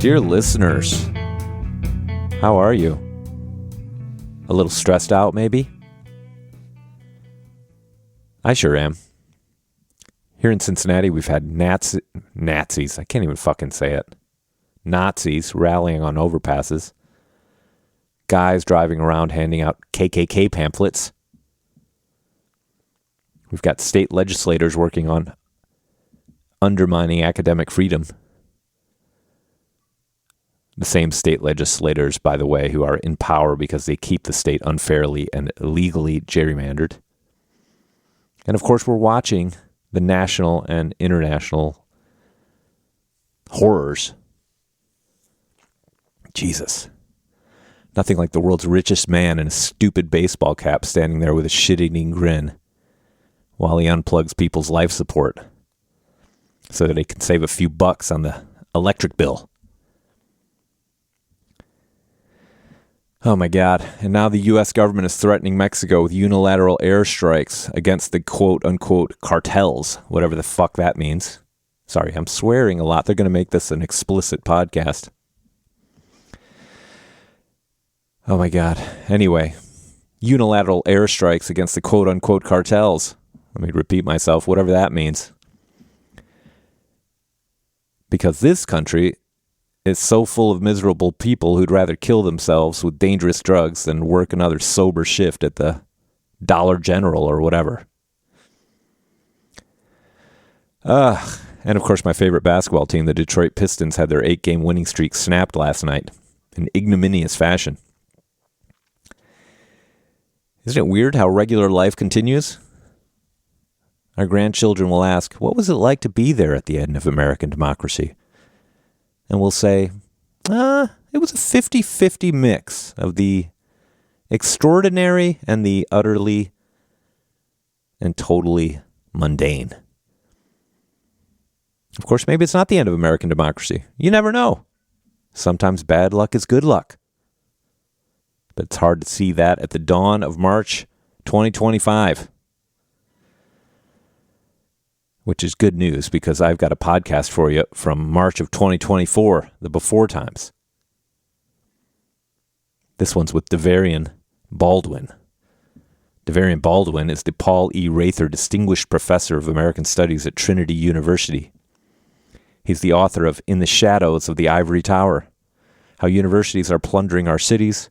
Dear listeners, how are you? A little stressed out, maybe? I sure am. Here in Cincinnati, we've had Nazis, I can't even fucking say it. Nazis rallying on overpasses. Guys driving around handing out KKK pamphlets. We've got state legislators working on undermining academic freedom. The same state legislators, by the way, who are in power because they keep the state unfairly and illegally gerrymandered. And of course, we're watching the national and international horrors. Jesus. Nothing like the world's richest man in a stupid baseball cap standing there with a shit-eating grin while he unplugs people's life support so that he can save a few bucks on the electric bill. Oh my God. And now the U.S. government is threatening Mexico with unilateral airstrikes against the quote-unquote cartels, whatever the fuck that means. Sorry, I'm swearing a lot. They're going to make this an explicit podcast. Oh my God. Anyway, unilateral airstrikes against the quote-unquote cartels. Let me repeat myself, whatever that means. Because this country is so full of miserable people who'd rather kill themselves with dangerous drugs than work another sober shift at the Dollar General or whatever. And of course my favorite basketball team, the Detroit Pistons, had their 8-game winning streak snapped last night in ignominious fashion. Isn't it weird how regular life continues? Our grandchildren will ask, what was it like to be there at the end of American democracy? And we'll say, it was a 50-50 mix of the extraordinary and the utterly and totally mundane. Of course, maybe it's not the end of American democracy. You never know. Sometimes bad luck is good luck. But it's hard to see that at the dawn of March 2025. Which is good news because I've got a podcast for you from March of 2024, the before times. This one's with Davarian Baldwin. Davarian Baldwin is the Paul E. Rather Distinguished Professor of American Studies at Trinity University. He's the author of In the Shadows of the Ivory Tower, How Universities Are Plundering Our Cities.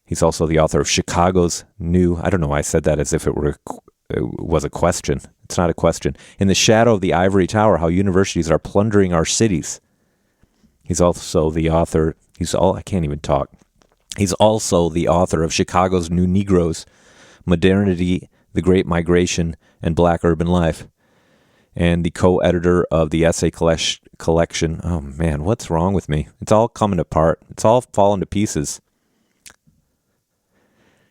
He's also the author of Chicago's New, I don't know why I said that as if it was a question. It's not a question. In the Shadow of the Ivory Tower, How Universities Are Plundering Our Cities. He's also the author, I can't even talk. He's also the author of Chicago's New Negroes, Modernity, the Great Migration, and Black Urban Life. And the co-editor of the essay collection. Oh man, what's wrong with me? It's all coming apart. It's all falling to pieces.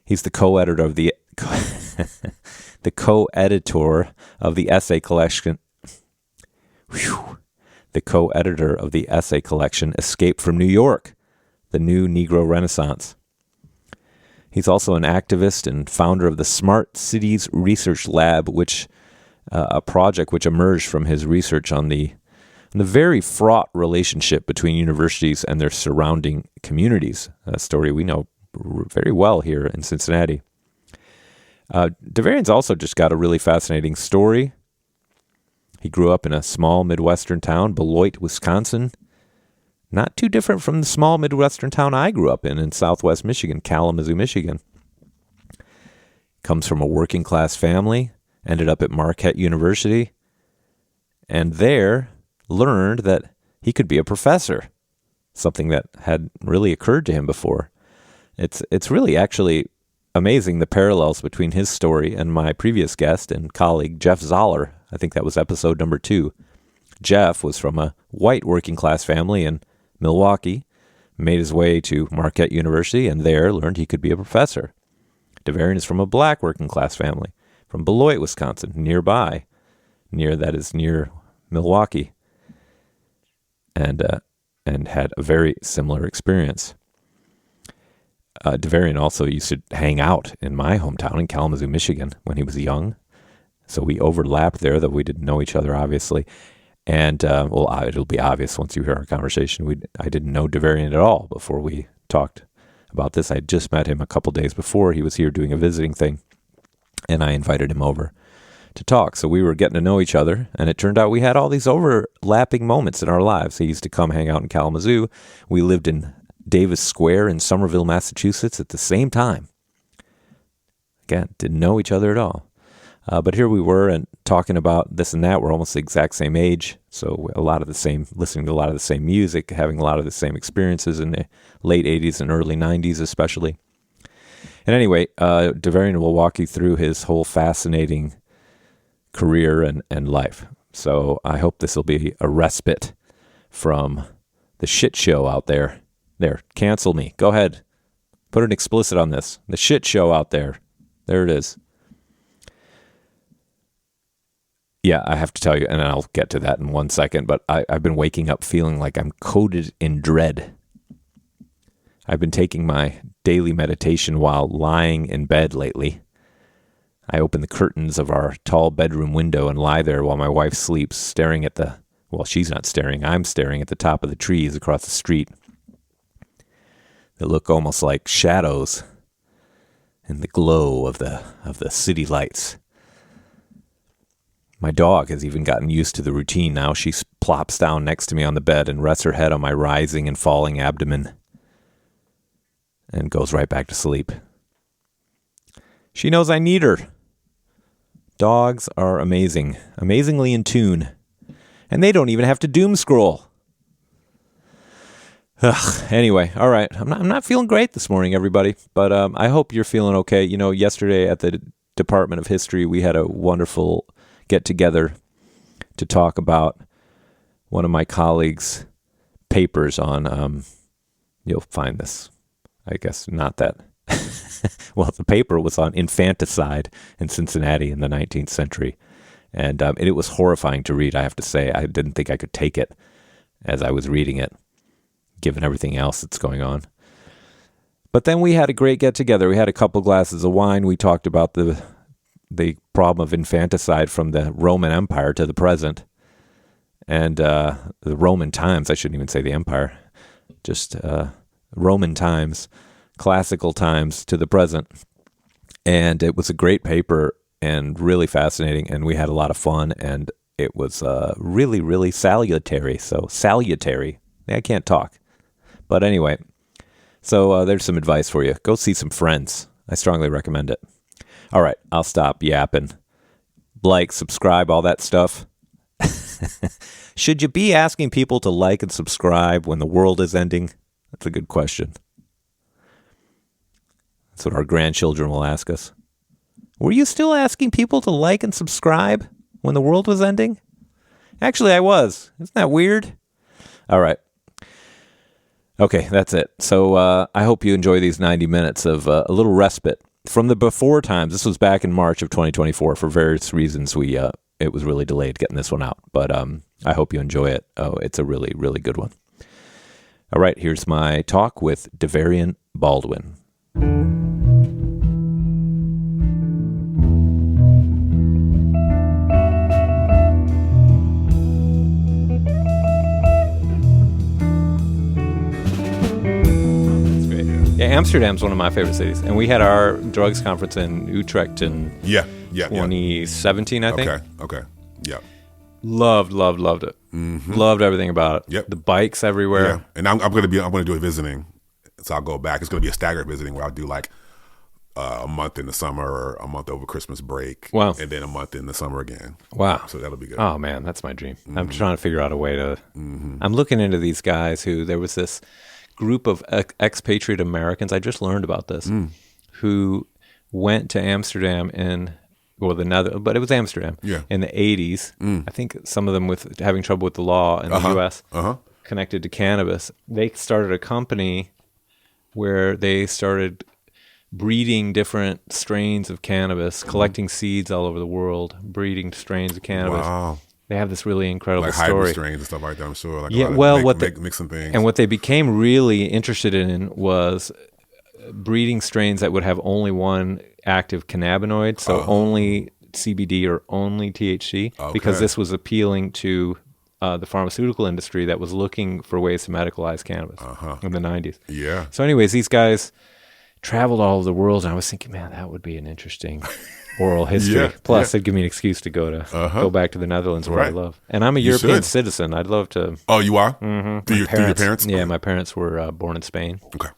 He's the co-editor of the co-editor of the essay collection. The co-editor of the essay collection, Escape from New York, the New Negro Renaissance. He's also an activist and founder of the Smart Cities Research Lab, which a project which emerged from his research on the very fraught relationship between universities and their surrounding communities. A story we know very well here in Cincinnati. Davarian's also just got a really fascinating story. He grew up in a small Midwestern town, Beloit, Wisconsin. Not too different from the small Midwestern town I grew up in Southwest Michigan, Kalamazoo, Michigan. Comes from a working class family, ended up at Marquette University, and there learned that he could be a professor, something that had really occurred to him before. It's really actually amazing the parallels between his story and my previous guest and colleague, Jeff Zoller. I think that was episode number 2. Jeff was from a white working class family in Milwaukee, made his way to Marquette University, and there learned he could be a professor. Davarian is from a black working class family from Beloit, Wisconsin, nearby, near Milwaukee, and had a very similar experience. Davarian also used to hang out in my hometown in Kalamazoo, Michigan when he was young. So we overlapped there, though we didn't know each other, obviously. And, it'll be obvious once you hear our conversation. I didn't know Davarian at all before we talked about this. I had just met him a couple days before. He was here doing a visiting thing, and I invited him over to talk. So we were getting to know each other, and it turned out we had all these overlapping moments in our lives. He used to come hang out in Kalamazoo. We lived in Davis Square in Somerville, Massachusetts at the same time. Again, didn't know each other at all. But here we were and talking about this and that. We're almost the exact same age, so listening to a lot of the same music, having a lot of the same experiences in the late 80s and early 90s especially. And anyway, Davarian will walk you through his whole fascinating career and life. So I hope this will be a respite from the shit show out there. There, cancel me. Go ahead. Put an explicit on this. The shit show out there. There it is. Yeah, I have to tell you, and I'll get to that in 1 second, but I've been waking up feeling like I'm coated in dread. I've been taking my daily meditation while lying in bed lately. I open the curtains of our tall bedroom window and lie there while my wife sleeps, staring at she's not staring, I'm staring at the top of the trees across the street. They look almost like shadows in the glow of the city lights. My dog has even gotten used to the routine now. She plops down next to me on the bed and rests her head on my rising and falling abdomen and goes right back to sleep. She knows I need her. Dogs are amazing, amazingly in tune, and they don't even have to doom scroll. Anyway, all right. I'm not feeling great this morning, everybody, but I hope you're feeling okay. You know, yesterday at the Department of History, we had a wonderful get together to talk about one of my colleagues' papers on, you'll find this, I guess, not that. Well, the paper was on infanticide in Cincinnati in the 19th century. And it was horrifying to read, I have to say. I didn't think I could take it as I was reading it, given everything else that's going on. But then we had a great get-together. We had a couple glasses of wine. We talked about the problem of infanticide from the Roman Empire to the present. And the Roman times, I shouldn't even say the empire, just Roman times, classical times to the present. And it was a great paper and really fascinating, and we had a lot of fun, and it was really, really salutary. So salutary. I can't talk. But anyway, so there's some advice for you. Go see some friends. I strongly recommend it. All right, I'll stop yapping. Like, subscribe, all that stuff. Should you be asking people to like and subscribe when the world is ending? That's a good question. That's what our grandchildren will ask us. Were you still asking people to like and subscribe when the world was ending? Actually, I was. Isn't that weird? All right. Okay, that's it. So I hope you enjoy these 90 minutes of a little respite from the before times. This was back in March of 2024. For various reasons, it was really delayed getting this one out. But I hope you enjoy it. Oh, it's a really, really good one. All right, here's my talk with Davarian Baldwin. Amsterdam's one of my favorite cities, and we had our drugs conference in Utrecht in 2017, I think. Okay, yeah. Loved it. Mm-hmm. Loved everything about it. Yep. The bikes everywhere. Yeah, and I'm going to do a visiting, so I'll go back. It's going to be a staggered visiting where I'll do like a month in the summer or a month over Christmas break. Wow. And then a month in the summer again. Wow. So that'll be good. Oh man, that's my dream. Mm-hmm. I'm trying to figure out a way to. Mm-hmm. I'm looking into these guys who there was this group of expatriate Americans, I just learned about this, who went to Amsterdam but it was Amsterdam in the 80s. I think some of them with having trouble with the law in the U.S. Connected to cannabis. They started a company where they started breeding different strains of cannabis, collecting seeds all over the world, breeding strains of cannabis. Wow. They have this really incredible like story. Hybrid strains and stuff like that, I'm sure. Like mixing things. And what they became really interested in was breeding strains that would have only one active cannabinoid, so only CBD or only THC, because this was appealing to the pharmaceutical industry that was looking for ways to medicalize cannabis in the 90s. Yeah. So anyways, these guys traveled all over the world, and I was thinking, man, that would be an interesting oral history. Yeah, Plus, it'd give me an excuse to go back to the Netherlands, where I love. And I'm a European citizen. I'd love to. Oh, you are? Mm-hmm. Through your parents? Yeah, my parents were born in Spain. Okay.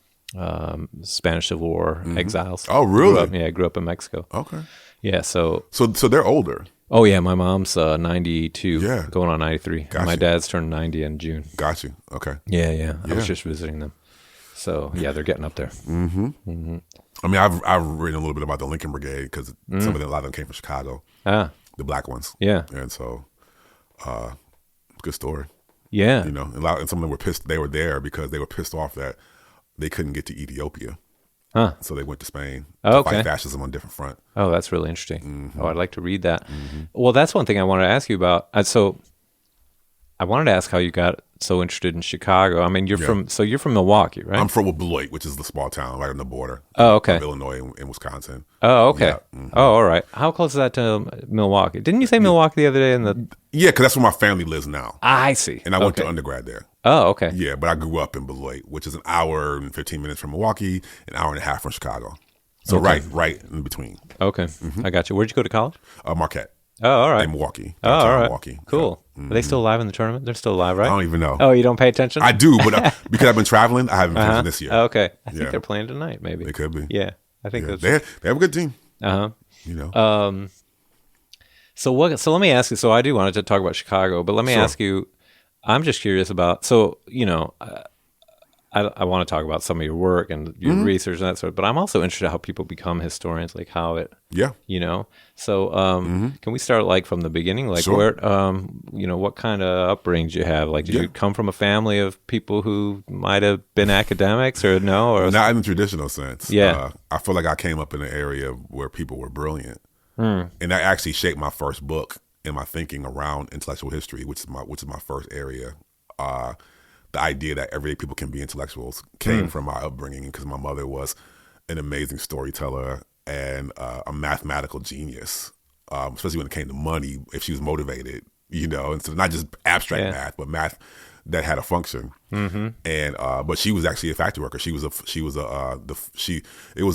Spanish Civil War exiles. Oh, really? I grew up in Mexico. Okay. Yeah, so they're older. Oh yeah, my mom's 92, going on 93. Gotcha. My dad's turned 90 in June. Got you. Okay. Yeah. I was just visiting them. So yeah, they're getting up there. Mm-hmm. Mm-hmm. I mean, I've written a little bit about the Lincoln Brigade because a lot of them came from Chicago. The black ones. Yeah. And so, good story. Yeah. You know, and some of them were pissed. They were there because they were pissed off that they couldn't get to Ethiopia. So they went to Spain to fight fascism on a different front. Oh, that's really interesting. Mm-hmm. Oh, I'd like to read that. Mm-hmm. Well, that's one thing I wanted to ask you about. So I wanted to ask how you got so interested in Chicago. I mean, you're from Milwaukee, right? I'm from Beloit, which is the small town right on the border. Oh, okay. Of Illinois and Wisconsin. Oh, okay. Yeah. Mm-hmm. Oh, all right. How close is that to Milwaukee? Didn't you say Milwaukee the other day? Yeah, because that's where my family lives now. I see. And I went to undergrad there. Oh, okay. Yeah, but I grew up in Beloit, which is an hour and 15 minutes from Milwaukee, an hour and a half from Chicago. So right in between. Okay. Mm-hmm. I got you. Where'd you go to college? Marquette. Oh, all right. In Milwaukee. Oh, all right. Milwaukee. Cool. Yeah. Mm-hmm. Are they still alive in the tournament? They're still alive, right? I don't even know. Oh, you don't pay attention? I do, but because I've been traveling, I haven't been this year. Oh, okay. I think they're playing tonight, maybe. They could be. Yeah. I think that's... They have a good team. Uh-huh. You know. So let me ask you, so I do wanted to talk about Chicago, but let me ask you, I'm just curious about, so, you know, I want to talk about some of your work and your research and that sort of, but I'm also interested in how people become historians, like how it, you know. So can we start like from the beginning? Like where, you know, what kind of upbringing did you have? Like did you come from a family of people who might have been academics or no? Or not in the traditional sense. Yeah. I feel like I came up in an area where people were brilliant. And that actually shaped my first book and my thinking around intellectual history, which is my first area. The idea that everyday people can be intellectuals came from my upbringing because my mother was an amazing storyteller and a mathematical genius, especially when it came to money, if she was motivated, you know, and so not just abstract math, but math that had a function. Mm-hmm. And but she was actually a factory worker. It was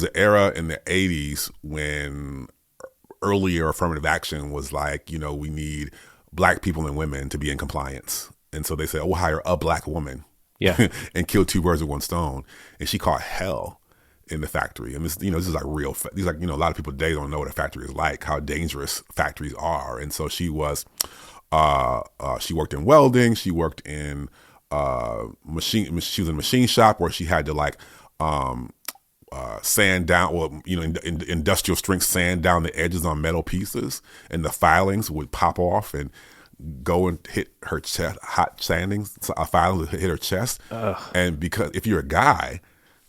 an era in the 80s when earlier affirmative action was like, you know, we need black people and women to be in compliance. And so they said, we'll hire a black woman and kill two birds with one stone. And she caught hell in the factory. And this, you know, this is like real, these like, you know, a lot of people today don't know what a factory is like, how dangerous factories are. And so she was, she worked in welding. She worked in she was in a machine shop where she had to like sand down, well, you know, in industrial strength sand down the edges on metal pieces, and the filings would pop off and go and hit her chest, hot sandings, filings hit her chest. And because if you're a guy,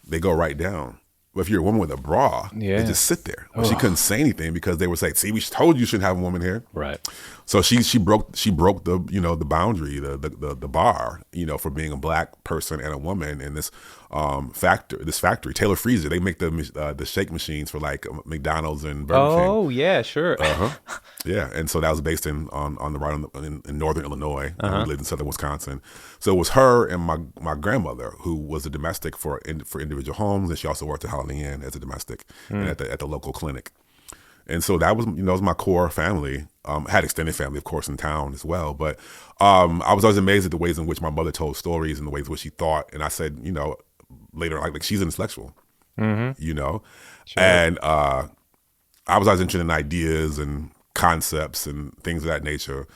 they go right down. But if you're a woman with a bra, they just sit there. But she couldn't say anything because they would say, "See, we told you shouldn't have a woman here." Right. So she broke the, you know, the boundary, the bar, you know, for being a black person and a woman in this factory. Taylor Freezer, they make the shake machines for like McDonald's and Burger King. Oh yeah, sure. Yeah, and so that was based in northern Illinois. We lived in southern Wisconsin. So it was her and my grandmother who was a domestic for individual homes, and she also worked at Holiday Inn as a domestic and at the local clinic. And so that was, you know, was my core family. I had extended family, of course, in town as well. But I was always amazed at the ways in which my mother told stories and the ways in which she thought. And I said, you know, later, like she's an intellectual, you know. Sure. And I was always interested in ideas and concepts and things of that nature.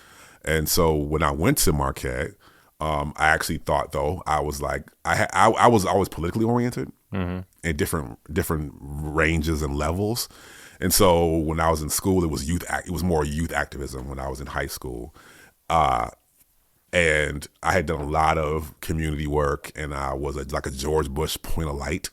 And so when I went to Marquette, I actually thought, though, I was like, I was always politically oriented in different ranges and levels. And so when I was in school, it was more youth activism when I was in high school. And I had done a lot of community work, and I was like a George Bush point of light.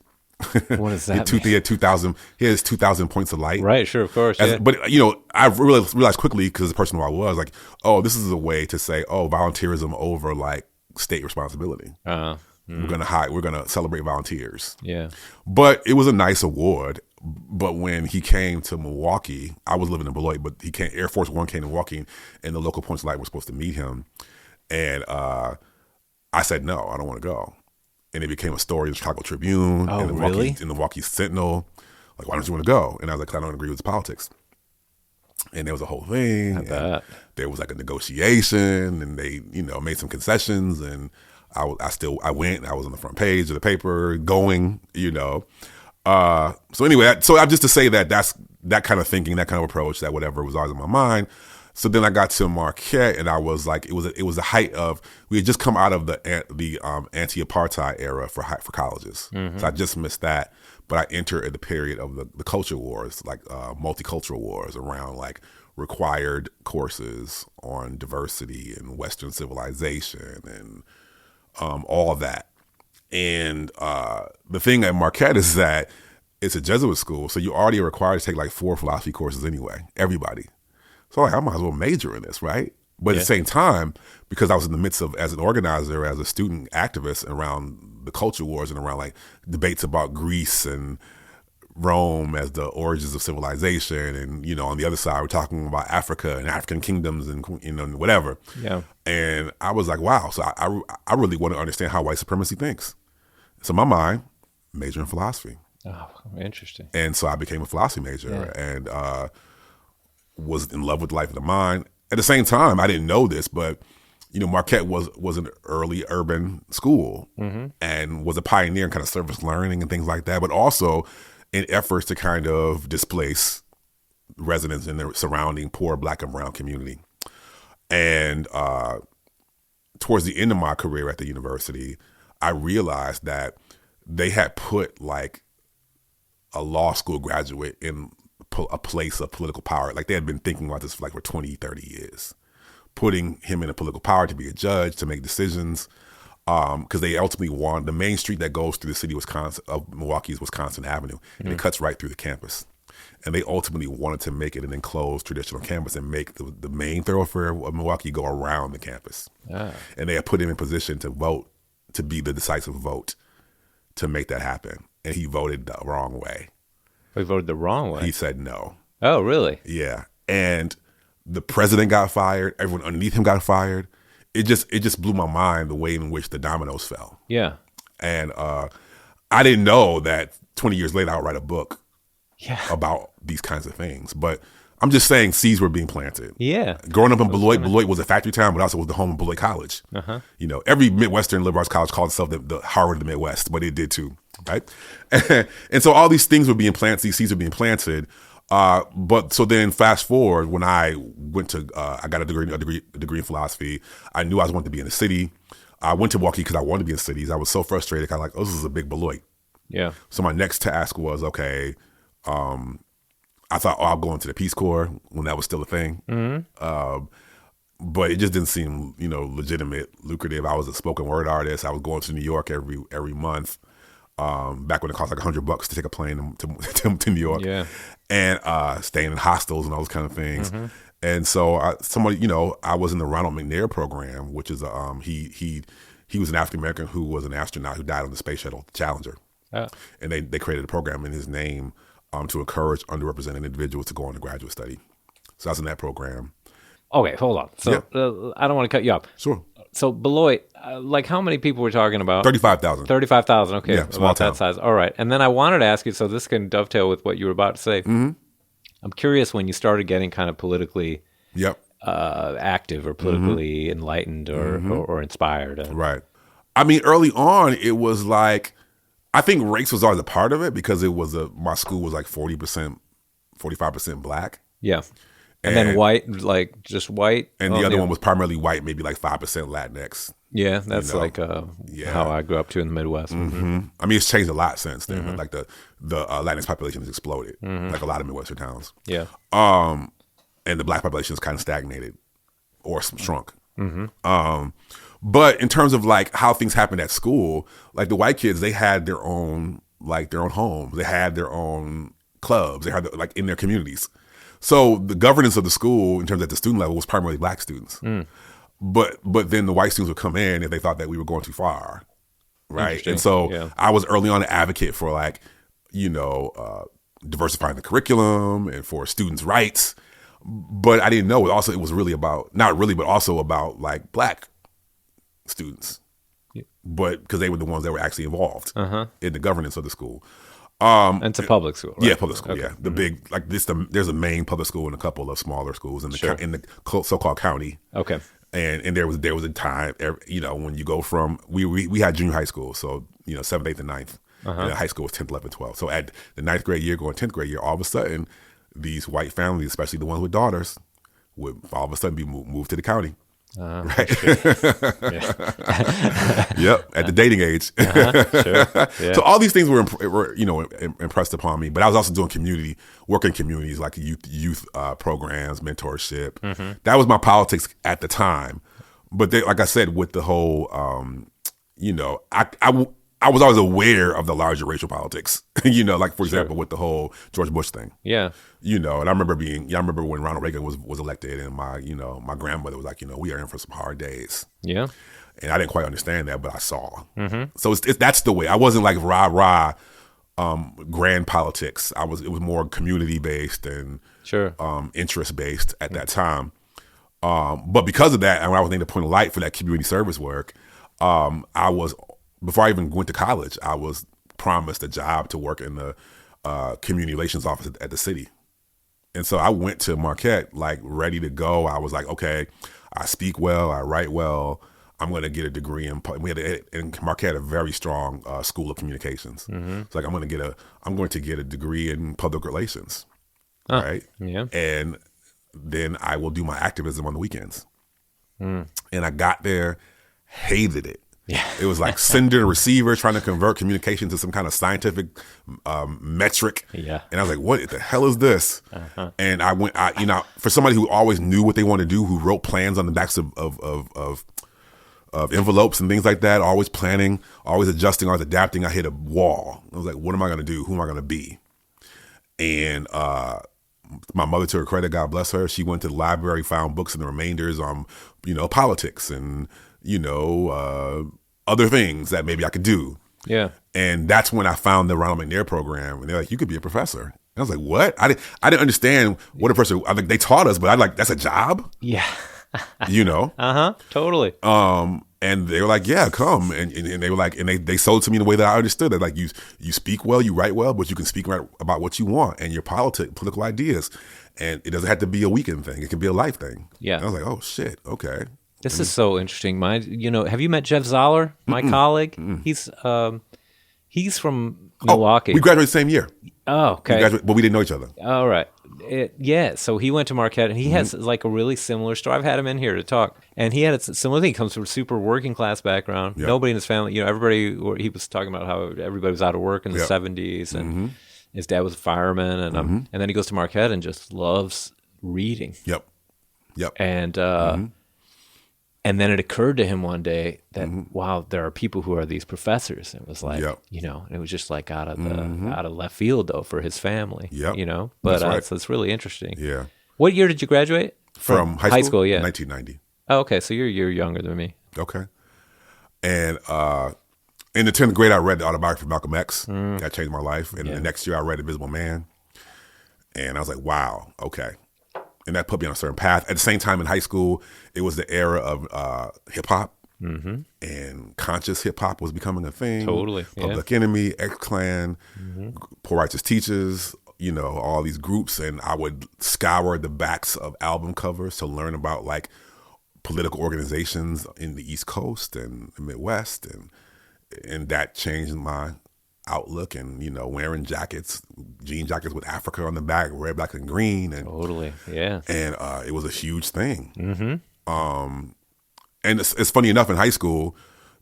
What is that? He had 2,000. He has 2,000 points of light. Right. Sure. Of course. But you know, I realized quickly because the person who I was like, oh, this is a way to say, oh, volunteerism over like state responsibility. We're gonna celebrate volunteers. Yeah. But it was a nice award. But when he came to Milwaukee, I was living in Beloit, but Air Force One came to Milwaukee, and the local points of light were supposed to meet him. And I said, no, I don't want to go. And it became a story in the Chicago Tribune Oh, and the really? in the Milwaukee Sentinel. Like, why don't you want to go? And I was like, 'cause I don't agree with the politics. And there was a whole thing. I bet. There was like a negotiation, and they, made some concessions. And I went. I was on the front page of the paper, going. So anyway, I'm just to say that's that kind of thinking, that kind of approach, that whatever was always in my mind. So then I got to Marquette, and I was like, it was the height of, we had just come out of the anti-apartheid era for colleges. Mm-hmm. So I just missed that. But I entered at the period of the culture wars, like multicultural wars around like required courses on diversity and Western civilization and all of that. And the thing at Marquette is that it's a Jesuit school, so you already are required to take like 4 philosophy courses anyway, everybody. So like, I might as well major in this, right? But at the same time, because I was in the midst of, as an organizer, as a student activist around the culture wars and around like debates about Greece and Rome as the origins of civilization, and on the other side we're talking about Africa and African kingdoms and whatever. Yeah. And I was like, wow. So I really want to understand how white supremacy thinks. So in my mind, major in philosophy. Oh, interesting. And so I became a philosophy major and was in love with the life of the mind. At the same time, I didn't know this, but Marquette was an early urban school and was a pioneer in kind of service learning and things like that, but also in efforts to kind of displace residents in their surrounding poor Black and brown community. And towards the end of my career at the university, I realized that they had put like a law school graduate in a place of political power. Like they had been thinking about this for 20, 30 years, putting him in a political power to be a judge, to make decisions. Because they ultimately wanted, the main street that goes through the city of Milwaukee is Wisconsin Avenue, and it cuts right through the campus. And they ultimately wanted to make it an enclosed traditional campus and make the main thoroughfare of Milwaukee go around the campus. Ah. And they had put him in position to vote, to be the decisive vote to make that happen. And he voted the wrong way. He voted the wrong way? He said no. Oh, really? Yeah. And the president got fired. Everyone underneath him got fired. It just blew my mind the way in which the dominoes fell. Yeah. And I didn't know that 20 years later I would write a book about these kinds of things. But I'm just saying seeds were being planted. Yeah. Growing up in Beloit, Beloit was a factory town, but also was the home of Beloit College. Uh-huh. Every Midwestern liberal arts college called itself the Harvard of the Midwest, but it did too, right? And so all these things were being planted, these seeds were being planted. But so then fast forward, when I went to, I got a degree in philosophy. I knew I wanted to be in the city. I went to Milwaukee because I wanted to be in cities. I was so frustrated, kind of like, oh, this is a big Beloit. Yeah. So my next task was, okay, I thought, I'll go into the Peace Corps when that was still a thing. Mm-hmm. But it just didn't seem, legitimate, lucrative. I was a spoken word artist. I was going to New York every month. Back when it cost like $100 to take a plane to New York, and staying in hostels and all those kind of things. Mm-hmm. And so I was in the Ronald McNair program, which is he was an African American who was an astronaut who died on the space shuttle Challenger, and they created a program in his name to encourage underrepresented individuals to go on to graduate study. So I was in that program. Okay, hold on. So I don't want to cut you off. Sure. So Beloit, like how many people we're talking about? 35,000. 35,000, okay. Yeah, small about town. that size. All right. And then I wanted to ask you, so this can dovetail with what you were about to say. Mm-hmm. I'm curious when you started getting kind of politically active or politically enlightened or inspired. Right. I mean, early on, it was like, I think race was always a part of it because it was my school was like 40%, 45% Black. Yeah. And then white, like just white. And the other one was primarily white, maybe like 5% Latinx. Yeah, that's like how I grew up too in the Midwest. Mm-hmm. I mean, it's changed a lot since then. Mm-hmm. Like the Latinx population has exploded, like a lot of Midwestern towns. Yeah. And the Black population has kind of stagnated or shrunk. Mm-hmm. But in terms of like how things happened at school, like the white kids, they had their own homes. They had their own clubs. They had like in their communities. So the governance of the school in terms of the student level was primarily Black students. Mm. But then the white students would come in if they thought that we were going too far. Right. And so I was early on an advocate for like, diversifying the curriculum and for students' rights. But I didn't know it was really about, not really, but also about like Black students, Yeah. but because they were the ones that were actually involved in the governance of the school. And it's a public school, right? Yeah, public school. Okay. Yeah, the big like this. There's a main public school and a couple of smaller schools in the so-called county. Okay. And there was a time, when you go from we had junior high school, so 7th, 8th, and 9th. And high school was 10th, 11th, 12th. So at the 9th grade year, going 10th grade year, all of a sudden, these white families, especially the ones with daughters, would all of a sudden be moved to the county. Right. Sure. Yep. At the dating age. Sure. Yeah. So all these things were impressed upon me. But I was also doing work in communities like youth programs, mentorship. That was my politics at the time. But like I said, with the whole, I was always aware of the larger racial politics, like for example, with the whole George Bush thing. Yeah. And I remember when Ronald Reagan was elected, and my grandmother was like, we are in for some hard days. Yeah. And I didn't quite understand that, but I saw. So that's the way. I wasn't like rah grand politics. It was more community based and interest based at that time. But because of that, and when I was named the point of light for that community service work, before I even went to college, I was promised a job to work in the community relations office at the city. And so I went to Marquette like ready to go. I was like, okay, I speak well, I write well. I'm going to get a degree in. And Marquette had a very strong school of communications. It's like I'm going to get a degree in public relations, right? Yeah. And then I will do my activism on the weekends. And I got there, hated it. Yeah. It was like sender and receiver trying to convert communication to some kind of scientific metric. Yeah. And I was like, what the hell is this? And I went, for somebody who always knew what they wanted to do, who wrote plans on the backs of envelopes and things like that, always planning, always adjusting, always adapting, I hit a wall. I was like, what am I going to do? Who am I going to be? And my mother, to her credit, God bless her, she went to the library, found books and the remainders on, politics and, other things that maybe I could do. Yeah. And that's when I found the Ronald McNair program. And they're like, you could be a professor. And I was like, what? I didn't understand what a person, I think they taught us, but that's a job? Yeah. Totally. And they were like, yeah, come. And they were like, and they sold it to me in a way that I understood. They're like, you speak well, you write well, but you can speak right about what you want and your political ideas. And it doesn't have to be a weekend thing. It can be a life thing. Yeah. And I was like, oh shit. Okay. This is so interesting. Have you met Jeff Zoller, my colleague? He's from Milwaukee. We graduated the same year. Oh, okay. But we didn't know each other. All right. So he went to Marquette, and he has like a really similar story. I've had him in here to talk, and he had a similar thing. He comes from a super working class background. Yep. Nobody in his family, everybody. He was talking about how everybody was out of work in the 70s, and his dad was a fireman, and then he goes to Marquette and just loves reading. Yep. And then it occurred to him one day that wow, there are people who are these professors. And it was like, and it was just like out of left field though for his family. But that's right. So it's really interesting. Yeah. What year did you graduate? From high school? Yeah, 1990. Oh, okay. So you're a year younger than me. Okay. And in the 10th grade, I read the autobiography of Malcolm X. That changed my life. And the next year, I read Invisible Man. And I was like, wow, okay. And that put me on a certain path. At the same time in high school, it was the era of hip hop, and conscious hip hop was becoming a thing. Totally, Public Enemy, X-Clan, Poor Righteous Teachers, all these groups, and I would scour the backs of album covers to learn about like political organizations in the East Coast and the Midwest, and that changed my outlook. And wearing jean jackets with Africa on the back, red, black, and green, and totally, yeah. And it was a huge thing. And it's funny enough, in high school,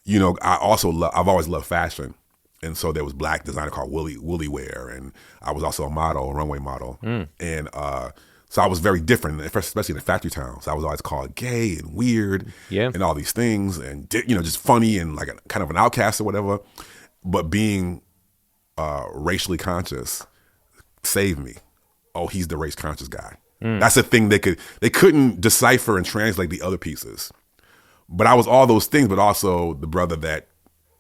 I've always loved fashion, and so there was black designer called Willie Wear, and I was also a runway model, and so I was very different, especially in the factory towns. I was always called gay and weird, and all these things, and just funny and like kind of an outcast or whatever. But being racially conscious saved me. Oh, he's the race conscious guy. That's the thing they couldn't decipher and translate the other pieces. But I was all those things, but also the brother that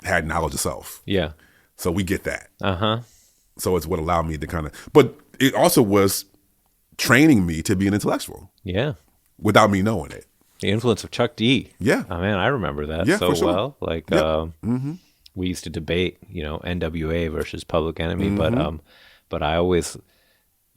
had knowledge of self. Yeah. So we get that. So it's what allowed me to but it also was training me to be an intellectual. Yeah. Without me knowing it. The influence of Chuck D. Yeah. Oh, man, I remember that for sure. well. Like, we used to debate, NWA versus Public Enemy, but I always,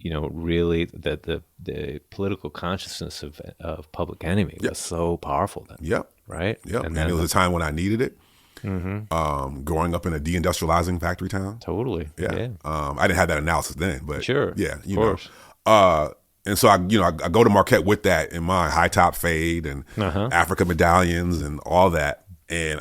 really that the political consciousness of Public Enemy was so powerful then. Yep. Right. Yep. And it was a time when I needed it. Growing up in a deindustrializing factory town. Totally. Yeah. I didn't have that analysis then, but sure. Yeah. Of course. And so I go to Marquette with that in mind, high top fade and Africa medallions and all that. And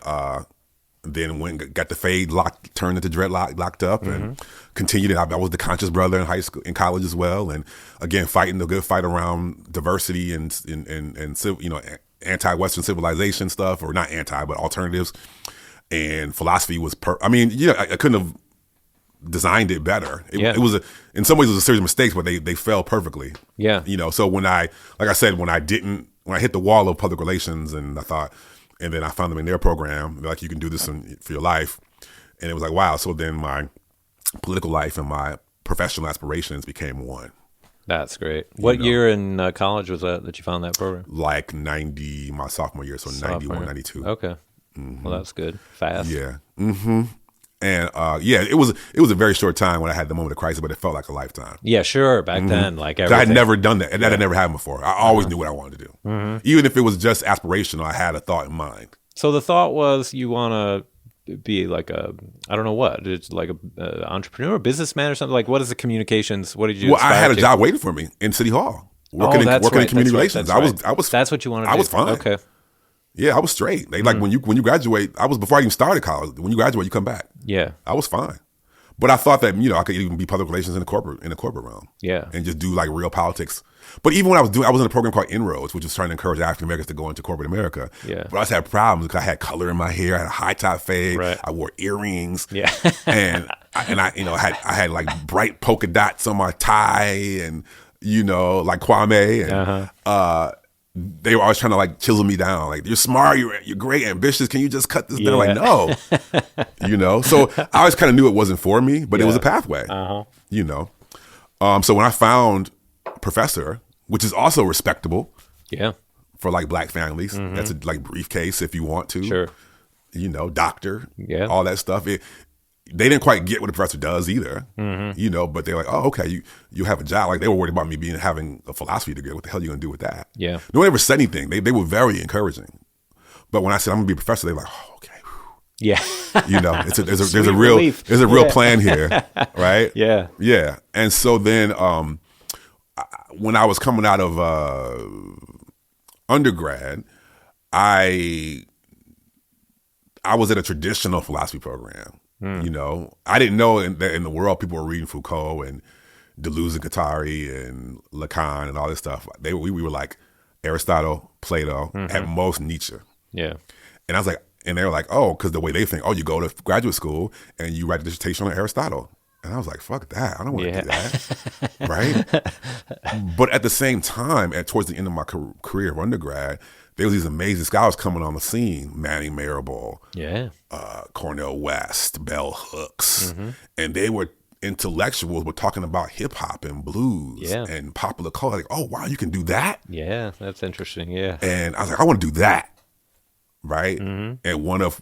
then got the fade turned into dreadlock, locked up, and continued. I was the conscious brother in high school, in college as well. And again, fighting the good fight around diversity and anti-Western civilization stuff, or not anti, but alternatives. And philosophy was I couldn't have designed it better. It was in some ways it was a series of mistakes, but they fell perfectly. Yeah. So when I hit the wall of public relations, and then I found the McNair program, like, you can do this for your life. And it was like, wow. So then my political life and my professional aspirations became one. That's great. What year in college was that you found that program? Like my sophomore year. So 91, 92. Okay. Well, that's good. Fast. Yeah. And it was a very short time when I had the moment of crisis, but it felt like a lifetime. Yeah, sure. Back then, like everything. I had never done that. That had never happened before. I always knew what I wanted to do. Even if it was just aspirational, I had a thought in mind. So the thought was you want to be like I don't know what, it's like a entrepreneur, businessman or something? Like, what is the communications? What did you I had a job waiting for me in City Hall, working in community relations. I was. That's what you wanted to do. I was fine. Okay. Yeah, I was straight. Like when you graduate, I was before I even started college. When you graduate, you come back. Yeah, I was fine. But I thought that I could even be public relations in the corporate realm. Yeah, and just do like real politics. But even when I was in a program called Inroads, which was trying to encourage African Americans to go into corporate America. Yeah, but I just had problems because I had color in my hair. I had a high top fade. Right. I wore earrings. Yeah, and I had like bright polka dots on my tie, and like Kwame and. They were always trying to like chisel me down. Like, you're smart, you're great, ambitious. Can you just cut this down? Like, no, So I always kind of knew it wasn't for me, but it was a pathway. So when I found Professor, which is also respectable, for like black families, that's a like briefcase if you want to, sure, doctor, all that stuff. They didn't quite get what a professor does either, but they're like, oh, okay, you have a job. Like, they were worried about me having a philosophy degree. What the hell are you going to do with that? Yeah. No one ever said anything. They were very encouraging. But when I said I'm going to be a professor, they were like, oh, okay. Yeah. There's a real plan here, right? Yeah. Yeah. And so then when I was coming out of undergrad, I was at a traditional philosophy program. I didn't know that in the world people were reading Foucault and Deleuze and Guattari and Lacan and all this stuff. We were like Aristotle, Plato, at most Nietzsche. Yeah. And I was like, and they were like, oh, because the way they think, oh, you go to graduate school and you write a dissertation on Aristotle. And I was like, fuck that. I don't want to do that. Right? But at the same time, towards the end of my career of undergrad, there was these amazing scholars coming on the scene: Manning Marable, Cornel West, Bell Hooks, and they were intellectuals, were talking about hip hop and blues and popular culture. Like, oh wow, you can do that? Yeah, that's interesting. Yeah, and I was like, I want to do that, right? And one of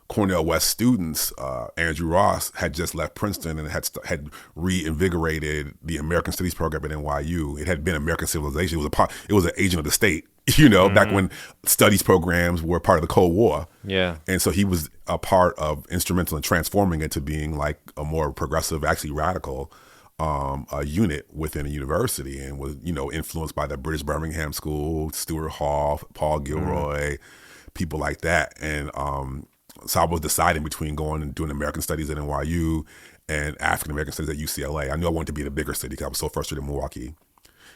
Cornel West students, Andrew Ross, had just left Princeton and had reinvigorated the American Studies program at NYU. It had been American civilization. It was an agent of the state. Back when studies programs were part of the Cold War. Yeah. And so he was instrumental in transforming it to being like a more progressive, actually radical unit within a university, and was, influenced by the British Birmingham School, Stuart Hall, Paul Gilroy, people like that. And so I was deciding between going and doing American Studies at NYU and African American Studies at UCLA. I knew I wanted to be in a bigger city because I was so frustrated in Milwaukee.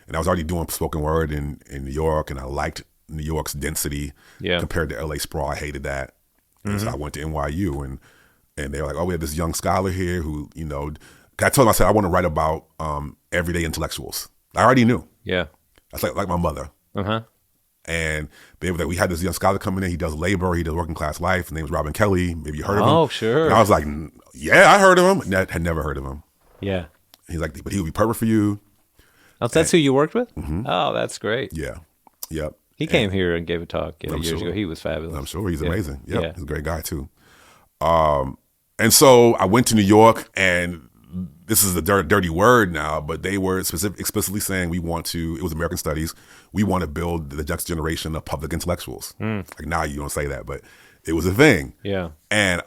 And I was already doing spoken word in New York, and I liked New York's density compared to LA sprawl. I hated that. And so I went to NYU, and they were like, oh, we have this young scholar here who, I told them, I said, I want to write about everyday intellectuals. I already knew. Yeah. That's like my mother. And they were like, we had this young scholar coming in. He does labor. He does working class life. His name is Robin Kelley. Maybe you heard of him. Oh, sure. And I was like, yeah, I heard of him. And I had never heard of him. Yeah. He's like, but he would be perfect for you. Oh, that's who you worked with? Oh, that's great. Yeah. Yep. He came here and gave a talk years sure. ago. He was fabulous. I'm sure he's amazing. Yep. Yeah. He's a great guy too. And so I went to New York, and this is a dirty word now, but they were explicitly saying it was American Studies. We want to build the next generation of public intellectuals. Like now you don't say that, but it was a thing. Yeah. And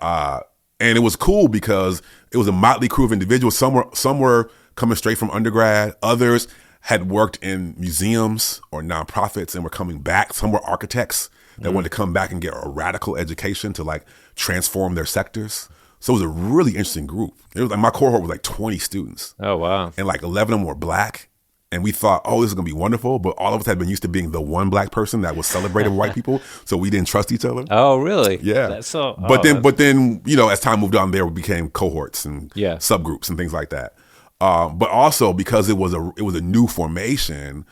it was cool because it was a motley crew of individuals. Some were coming straight from undergrad. Others had worked in museums or nonprofits and were coming back. Some were architects that wanted to come back and get a radical education to like transform their sectors. So it was a really interesting group. It was like my cohort was like 20 students. Oh, wow. And like 11 of them were black. And we thought, oh, this is going to be wonderful. But all of us had been used to being the one black person that was celebrated with white people. So we didn't trust each other. Oh, really? Yeah. That's so, but then, as time moved on, there became cohorts and subgroups and things like that. But also because it was a new formation,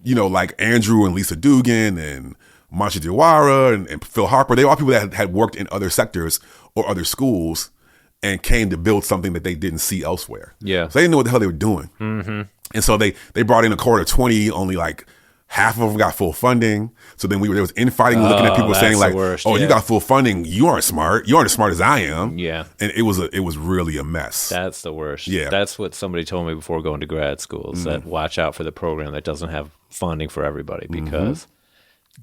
like Andrew and Lisa Dugan and Manshi Diwara and Phil Harper, they were all people that had worked in other sectors or other schools and came to build something that they didn't see elsewhere. Yeah. So they didn't know what the hell they were doing. Mm-hmm. And so they brought in a cohort of 20, only like half of them got full funding. So then there was infighting, looking at people saying like, you got full funding. You aren't smart. You aren't as smart as I am. Yeah. And it was really a mess. That's the worst. Yeah. That's what somebody told me before going to grad school is that watch out for the program that doesn't have funding for everybody because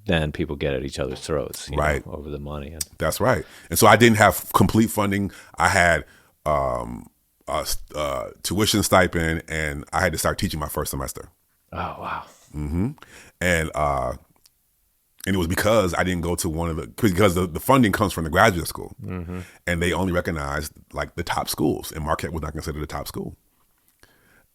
then people get at each other's throats over the money. That's right. And so I didn't have complete funding. I had tuition stipend, and I had to start teaching my first semester. Oh, wow. Mm-hmm. And it was because I didn't go to because the funding comes from the graduate school, and they only recognized like the top schools, and Marquette was not considered a top school.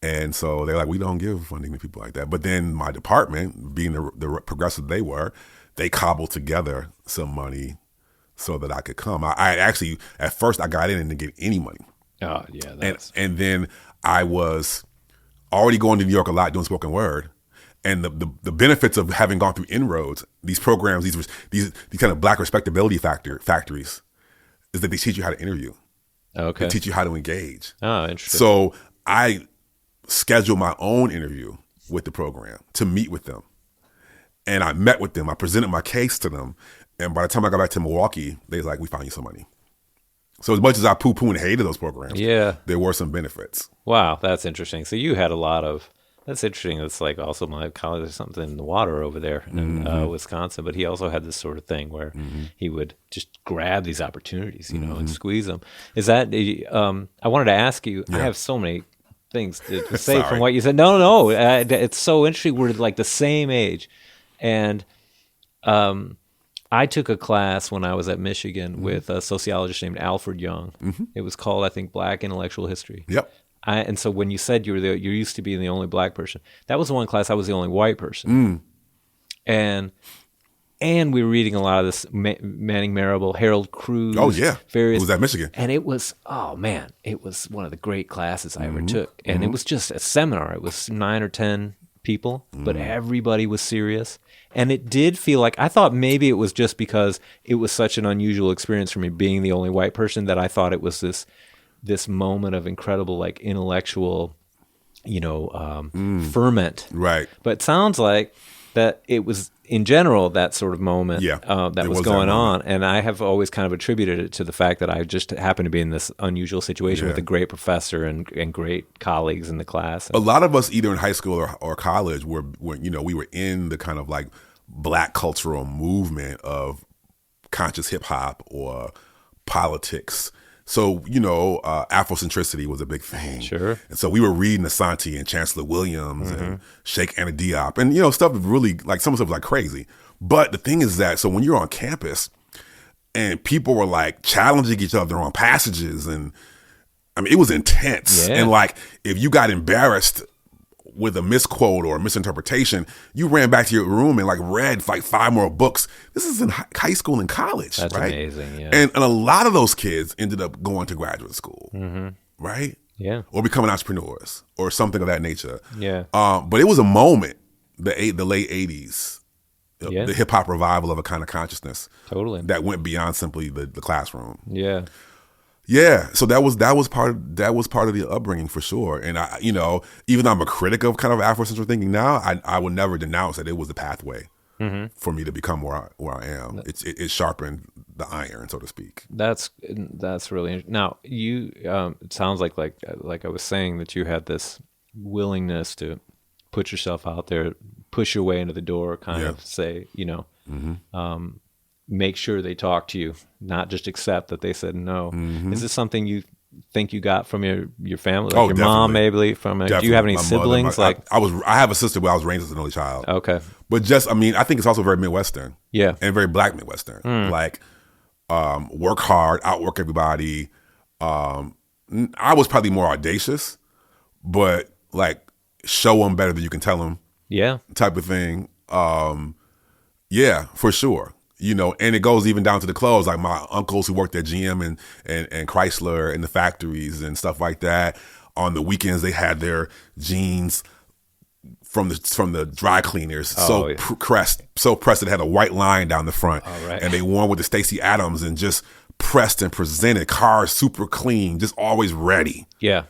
And so they're like, we don't give funding to people like that. But then my department, being the progressive they were, they cobbled together some money so that I could come. I actually, at first, I got in and didn't get any money. Oh, yeah. And then I was already going to New York a lot doing spoken word. And the benefits of having gone through inroads, these programs, these kind of black respectability factories, is that they teach you how to interview. Okay. They teach you how to engage. Oh, interesting. So I scheduled my own interview with the program to meet with them. And I met with them. I presented my case to them. And by the time I got back to Milwaukee, they was like, we found you some money. So as much as I poo-poo and hated those programs, there were some benefits. Wow, that's interesting. So you had a lot of, that's interesting. It's like also my college, there's something in the water over there in Wisconsin, but he also had this sort of thing where he wowould just grab these opportunities, and squeeze them. Is that, I wanted to ask you, I have so many things to say from what you said. No, it's so interesting. We're like the same age. And I took a class when I was at Michigan with a sociologist named Alfred Young. It was called, I think, Black Intellectual History. Yep. And so when you said you're used to being the only black person, that was the one class I was the only white person. And we were reading a lot of this Manning Marable, Harold Cruse. Oh, yeah. Various, it was at Michigan. And it was, it was one of the great classes I ever took. And it was just a seminar. It was 9 or 10 people, but everybody was serious. And it did feel like, I thought maybe it was just because it was such an unusual experience for me being the only white person that I thought it was this moment of incredible like intellectual, ferment. Right. But it sounds like that it was in general that sort of moment that was going on. And I have always kind of attributed it to the fact that I just happened to be in this unusual situation with a great professor and great colleagues in the class. A lot of us, either in high school or college, were we were in the kind of like black cultural movement of conscious hip hop or politics. So, Afrocentricity was a big thing. Sure. And so we were reading Asante and Chancellor Williams and Sheikh Anta Diop and, stuff that really, like, some stuff was like crazy. But the thing is that, so when you're on campus and people were like challenging each other on passages and, I mean, it was intense. And like, if you got embarrassed with a misquote or a misinterpretation, you ran back to your room and like read like 5 more books. This is in high school and college. That's right? Amazing. Yeah. And a lot of those kids ended up going to graduate school, right? Yeah. Or becoming entrepreneurs or something of that nature. Yeah. But it was a moment, the late 80s, the hip hop revival of a kind of consciousness. Totally. That went beyond simply the classroom. Yeah. Yeah, so that was part of the upbringing for sure. And I, even though I'm a critic of kind of Afrocentric thinking now, I would never denounce that it was the pathway for me to become where I am. It sharpened the iron, so to speak. That's really now you. It sounds like I was saying that you had this willingness to put yourself out there, push your way into the door, kind of say, make sure they talk to you, not just accept that they said no. Is this something you think you got from your family, like your mom, maybe from? Do you have any siblings? I have a sister, but I was raised as an only child. Okay, but I think it's also very Midwestern, and very Black Midwestern. Like, work hard, outwork everybody. I was probably more audacious, but like show them better than you can tell them. Yeah, type of thing. Yeah, for sure. And it goes even down to the clothes. Like my uncles who worked at GM and Chrysler in the factories and stuff like that. On the weekends, they had their jeans from the dry cleaners, pressed that it had a white line down the front, and they wore with the Stacey Adams and just pressed and presented. Cars super clean, just always ready. Yeah,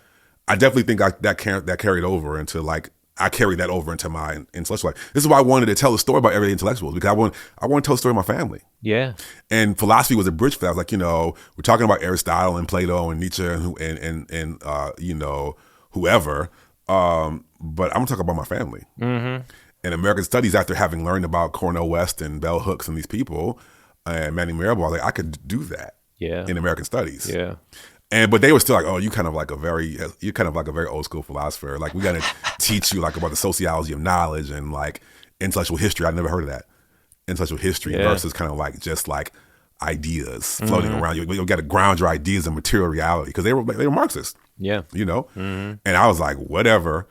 I definitely think that carried over into like. I carried that over into my intellectual life. This is why I wanted to tell a story about everyday intellectuals, because I want to tell a story of my family. Yeah. And philosophy was a bridge for that. I was like, we're talking about Aristotle and Plato and Nietzsche and whoever, but I'm going to talk about my family. And American Studies, after having learned about Cornel West and Bell Hooks and these people and Manning Marable, I was like, I could do that in American Studies. Yeah. But they were still like, oh, you're kind of like a very old school philosopher. Like, we got to teach you like about the sociology of knowledge and like intellectual history. I'd never heard of that. Intellectual history versus kind of like just like ideas floating around you. You got to ground your ideas in material reality, because they were Marxist. Yeah, and I was like, whatever,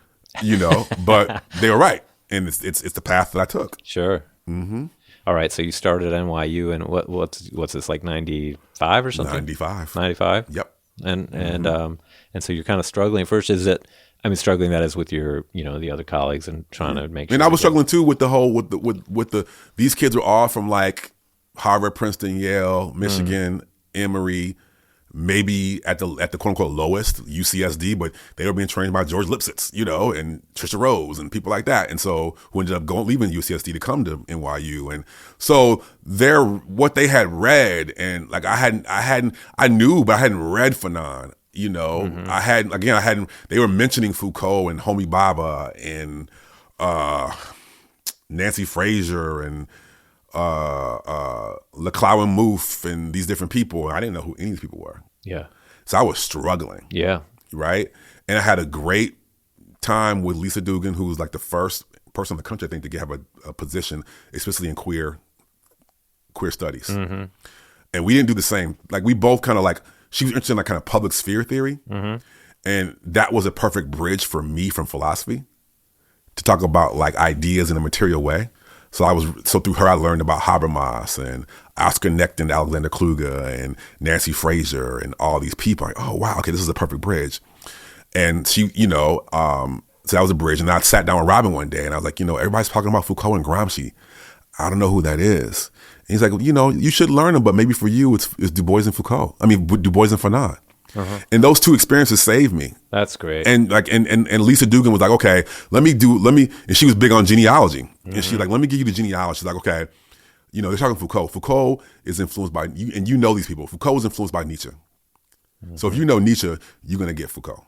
but they were right, and it's the path that I took. Sure. All right, so you started at NYU, and what's this, like 95 or something? 95. Yep. And so you're kind of struggling. First, struggling that is with your, the other colleagues and trying to make sure. And I was struggling too with the whole, these kids were all from like Harvard, Princeton, Yale, Michigan, Emory, maybe at the quote unquote lowest, UCSD, but they were being trained by George Lipsitz, and Trisha Rose and people like that. And so who ended up leaving UCSD to come to NYU. And so what they had read, and like I knew, but I hadn't read Fanon, they were mentioning Foucault and Homi Bhabha and Nancy Fraser and Laclau and Mouffe and these different people. I didn't know who any of these people were. Yeah. So I was struggling. Yeah. Right. And I had a great time with Lisa Dugan, who was like the first person in the country, I think, to have a position, especially in queer studies. And we didn't do the same. Like, we both kind of like, she was interested in like kind of public sphere theory. And that was a perfect bridge for me from philosophy to talk about like ideas in a material way. So through her, I learned about Habermas and Oscar Necht and Alexander Kluge and Nancy Fraser and all these people. Like, oh, wow, okay, this is a perfect bridge. And she, so that was a bridge. And I sat down with Robin one day and I was like, everybody's talking about Foucault and Gramsci. I don't know who that is. And he's like, well, you should learn them, but maybe for you, it's Du Bois and Foucault. Du Bois and Fanon. And those two experiences saved me. That's great. And like, and Lisa Dugan was like, okay, let me, and she was big on genealogy. And she's like, let me give you the genealogy. She's like, okay, they're talking Foucault. Foucault is influenced by, and these people. Foucault is influenced by Nietzsche. So if you know Nietzsche, you're going to get Foucault.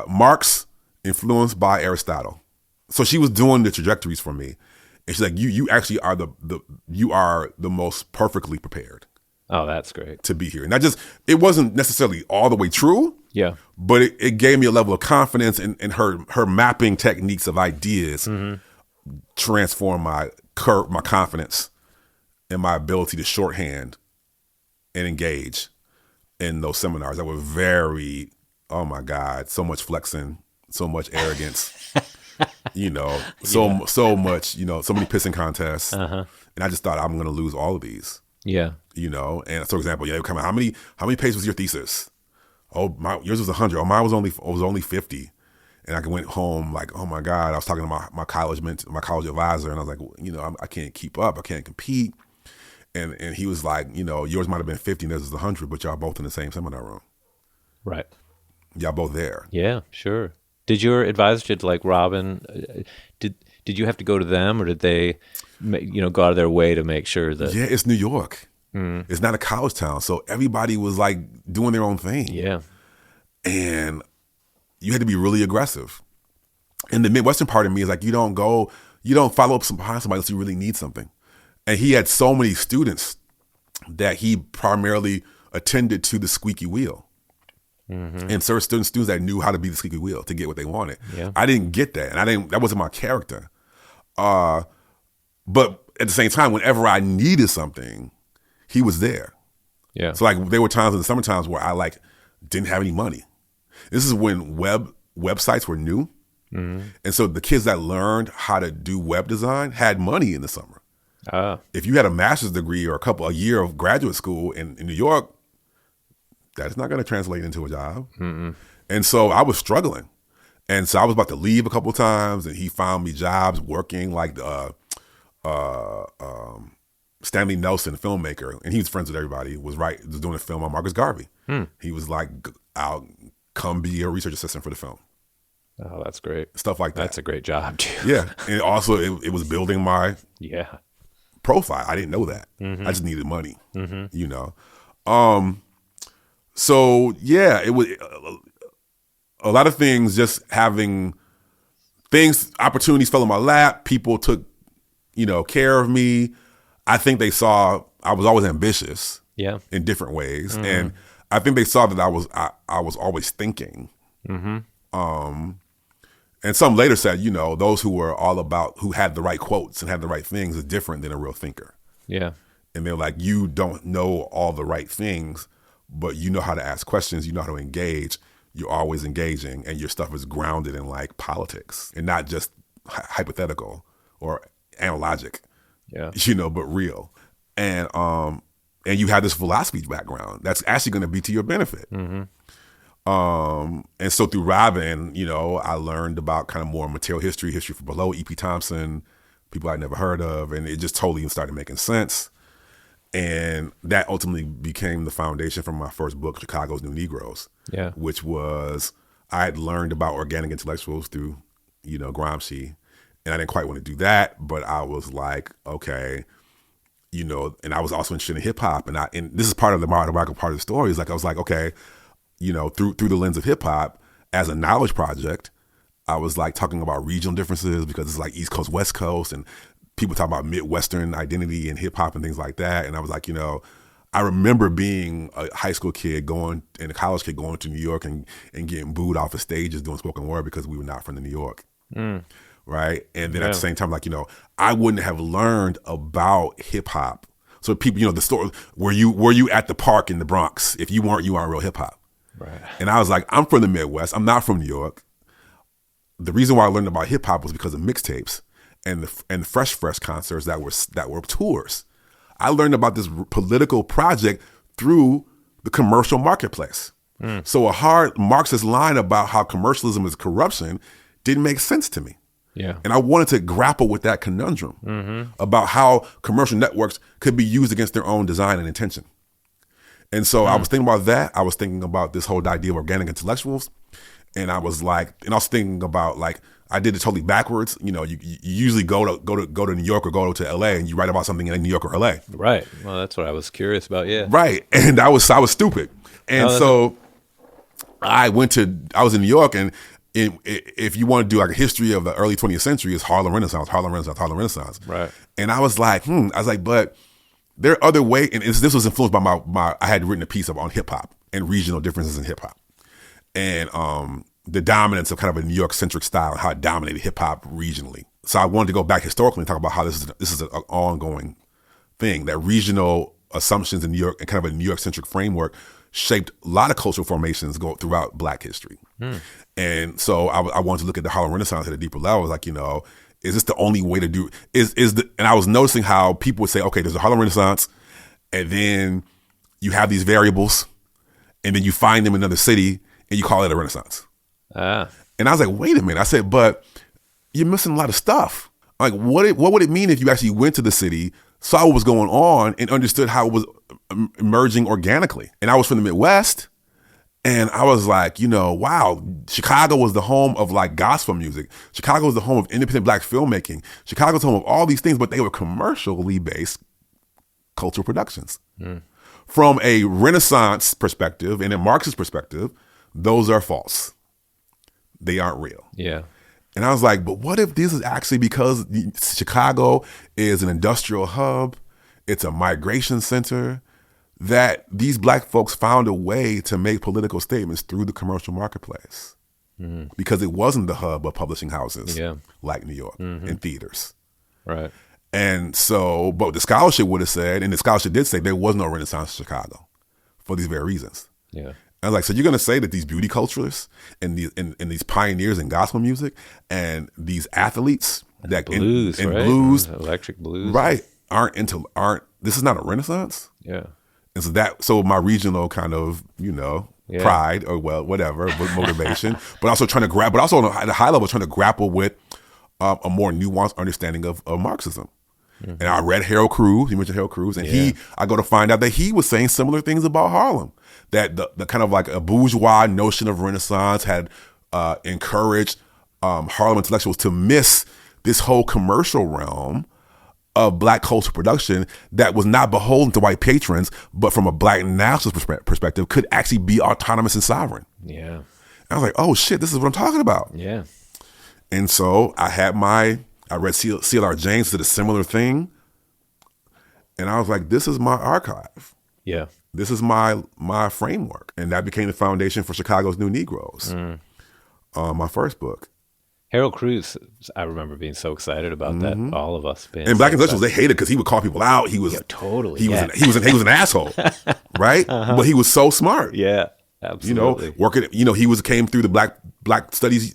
Marx, influenced by Aristotle. So she was doing the trajectories for me. And she's like, you actually are you are the most perfectly prepared. Oh, that's great. To be here. And it wasn't necessarily all the way true. Yeah. But it gave me a level of confidence, and her mapping techniques of ideas transformed my confidence and my ability to shorthand and engage in those seminars that were very, oh my God, so much flexing, so much arrogance, so much, so many pissing contests. And I just thought, I'm going to lose all of these. Yeah. And for example, come on, how many pages was your thesis? Oh, yours was 100. Oh, mine was only 50. And I went home like, oh my God, I was talking to my college advisor, and I was like, I can't keep up. I can't compete. And he was like, yours might have been 50 and theirs was 100, but y'all both in the same seminar room. Right. Y'all both there. Yeah, sure. Did your advisor, like Robin, Did you have to go to them, or did they, go out of their way to make sure that? Yeah, it's New York. It's not a college town, so everybody was like doing their own thing. Yeah, and you had to be really aggressive. And the Midwestern part of me is like, you don't follow up behind somebody unless you really need something. And he had so many students that he primarily attended to the squeaky wheel. And certain students that knew how to be the squeaky wheel to get what they wanted. Yeah. I didn't get that, and that wasn't my character. But at the same time, whenever I needed something, he was there. Yeah. So like there were times in the summer times where I like didn't have any money. This is when websites were new. And so the kids that learned how to do web design had money in the summer. If you had a master's degree or a year of graduate school in New York, that's not going to translate into a job. And so I was struggling. And so I was about to leave a couple of times, and he found me jobs working like Stanley Nelson, filmmaker, and he was friends with everybody, was doing a film on Marcus Garvey. He was like, I'll come be a research assistant for the film. Oh, that's great. Stuff like that. That's a great job, too. Yeah. And also, it was building my profile. I didn't know that. I just needed money, So, yeah, it was a lot of things, just having opportunities fell in my lap. People took, care of me. I think they saw I was always ambitious in different ways. And I think they saw that I was always thinking. And some later said, those who were who had the right quotes and had the right things is different than a real thinker. Yeah. And they're like, you don't know all the right things, but you know how to ask questions, you know how to engage, you're always engaging, and your stuff is grounded in like politics and not just hypothetical or analogic, but real. And you have this philosophy background that's actually going to be to your benefit. And so through Robin, I learned about kind of more material history for Beloit, E.P. Thompson, people I'd never heard of, and it just totally started making sense. And that ultimately became the foundation for my first book, Chicago's New Negroes, which was, I had learned about organic intellectuals through, Gramsci, and I didn't quite want to do that, but I was like, okay, and I was also interested in hip hop, and this is part of the part of the story, is like, I was like, okay, through the lens of hip hop as a knowledge project, I was like talking about regional differences because it's like East Coast, West Coast, and people talk about Midwestern identity and hip hop and things like that. And I was like, I remember being a high school kid and a college kid going to New York and getting booed off of stages doing spoken word because we were not from New York. Right. And then at the same time, like, I wouldn't have learned about hip hop. So people, the story, were you at the park in the Bronx? If you weren't, you aren't real hip hop. Right. And I was like, I'm from the Midwest. I'm not from New York. The reason why I learned about hip hop was because of mixtapes and the Fresh concerts that were tours. I learned about this political project through the commercial marketplace. So a hard Marxist line about how commercialism is corruption didn't make sense to me. Yeah. And I wanted to grapple with that conundrum about how commercial networks could be used against their own design and intention. And so I was thinking about that. I was thinking about this whole idea of organic intellectuals. And I was like, and I was thinking about like, I did it totally backwards. You usually go to New York or go to LA and you write about something in New York or LA. Right. Well, that's what I was curious about. Yeah. Right. And I was stupid. And so I was in New York, and if you want to do like a history of the early 20th century, it's Harlem Renaissance. Right. And I was like, but there are other ways, and this was influenced by I had written a piece on hip hop and regional differences in hip hop. And the dominance of kind of a New York centric style and how it dominated hip hop regionally. So I wanted to go back historically and talk about how this is an ongoing thing, that regional assumptions in New York and kind of a New York centric framework shaped a lot of cultural formations throughout Black history. And so I wanted to look at the Harlem Renaissance at a deeper level. Like, is this the only way to do? And I was noticing how people would say, okay, there's a Harlem Renaissance, and then you have these variables, and then you find them in another city, and you call it a Renaissance. And I was like, wait a minute. I said, but you're missing a lot of stuff. Like, what would it mean if you actually went to the city, saw what was going on, and understood how it was emerging organically? And I was from the Midwest, And I was like, wow, Chicago was the home of like gospel music. Chicago was the home of independent black filmmaking. Chicago was the home of all these things, but they were commercially based cultural productions. From a Renaissance perspective and a Marxist perspective, those are false. They aren't real. Yeah. And I was like, but what if this is actually because Chicago is an industrial hub, it's a migration center, that these black folks found a way to make political statements through the commercial marketplace because it wasn't the hub of publishing houses like New York and theaters. Right. And so, but the scholarship would have said, and the scholarship did say, there was no Renaissance in Chicago for these very reasons. Yeah. And I was like, so you're going to say that these beauty culturalists and these pioneers in gospel music and these athletes that blues, in right? blues, electric blues, right, this is not a Renaissance? Yeah. And so my regional kind of, pride or whatever, motivation, but also at a high level, trying to grapple with a more nuanced understanding of Marxism. And I read Harold Cruse. You mentioned Harold Cruse, and I go to find out that he was saying similar things about Harlem. That the kind of like a bourgeois notion of Renaissance had encouraged Harlem intellectuals to miss this whole commercial realm of black cultural production that was not beholden to white patrons, but from a black nationalist perspective, could actually be autonomous and sovereign. Yeah. And I was like, oh shit, this is what I'm talking about. Yeah. And so I read C.L.R. James did a similar thing. And I was like, this is my archive. Yeah. This is my framework. And that became the foundation for Chicago's New Negroes, my first book. Harold Cruse, I remember being so excited about that. All of us being. And black intellectuals, they hated it because he would call people out. He was totally. He was an asshole, right? But he was so smart. Yeah, absolutely. He came through the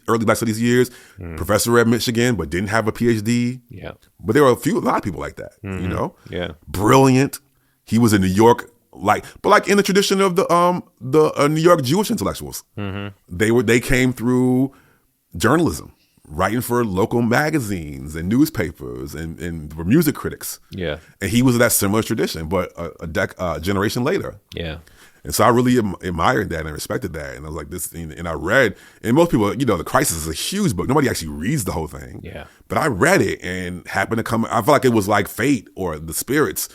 early black studies years, professor at Michigan, but didn't have a PhD. Yeah, but there were a lot of people like that. Yeah, brilliant. He was in New York, but in the tradition of the New York Jewish intellectuals. They came through journalism, writing for local magazines and newspapers and were music critics. Yeah. And he was of that similar tradition, but a generation later. Yeah. And so I really admired that and respected that. And I was like, and I read, and most people, The Crisis is a huge book. Nobody actually reads the whole thing. Yeah. But I read it and happened to I felt like it was like fate or the spirits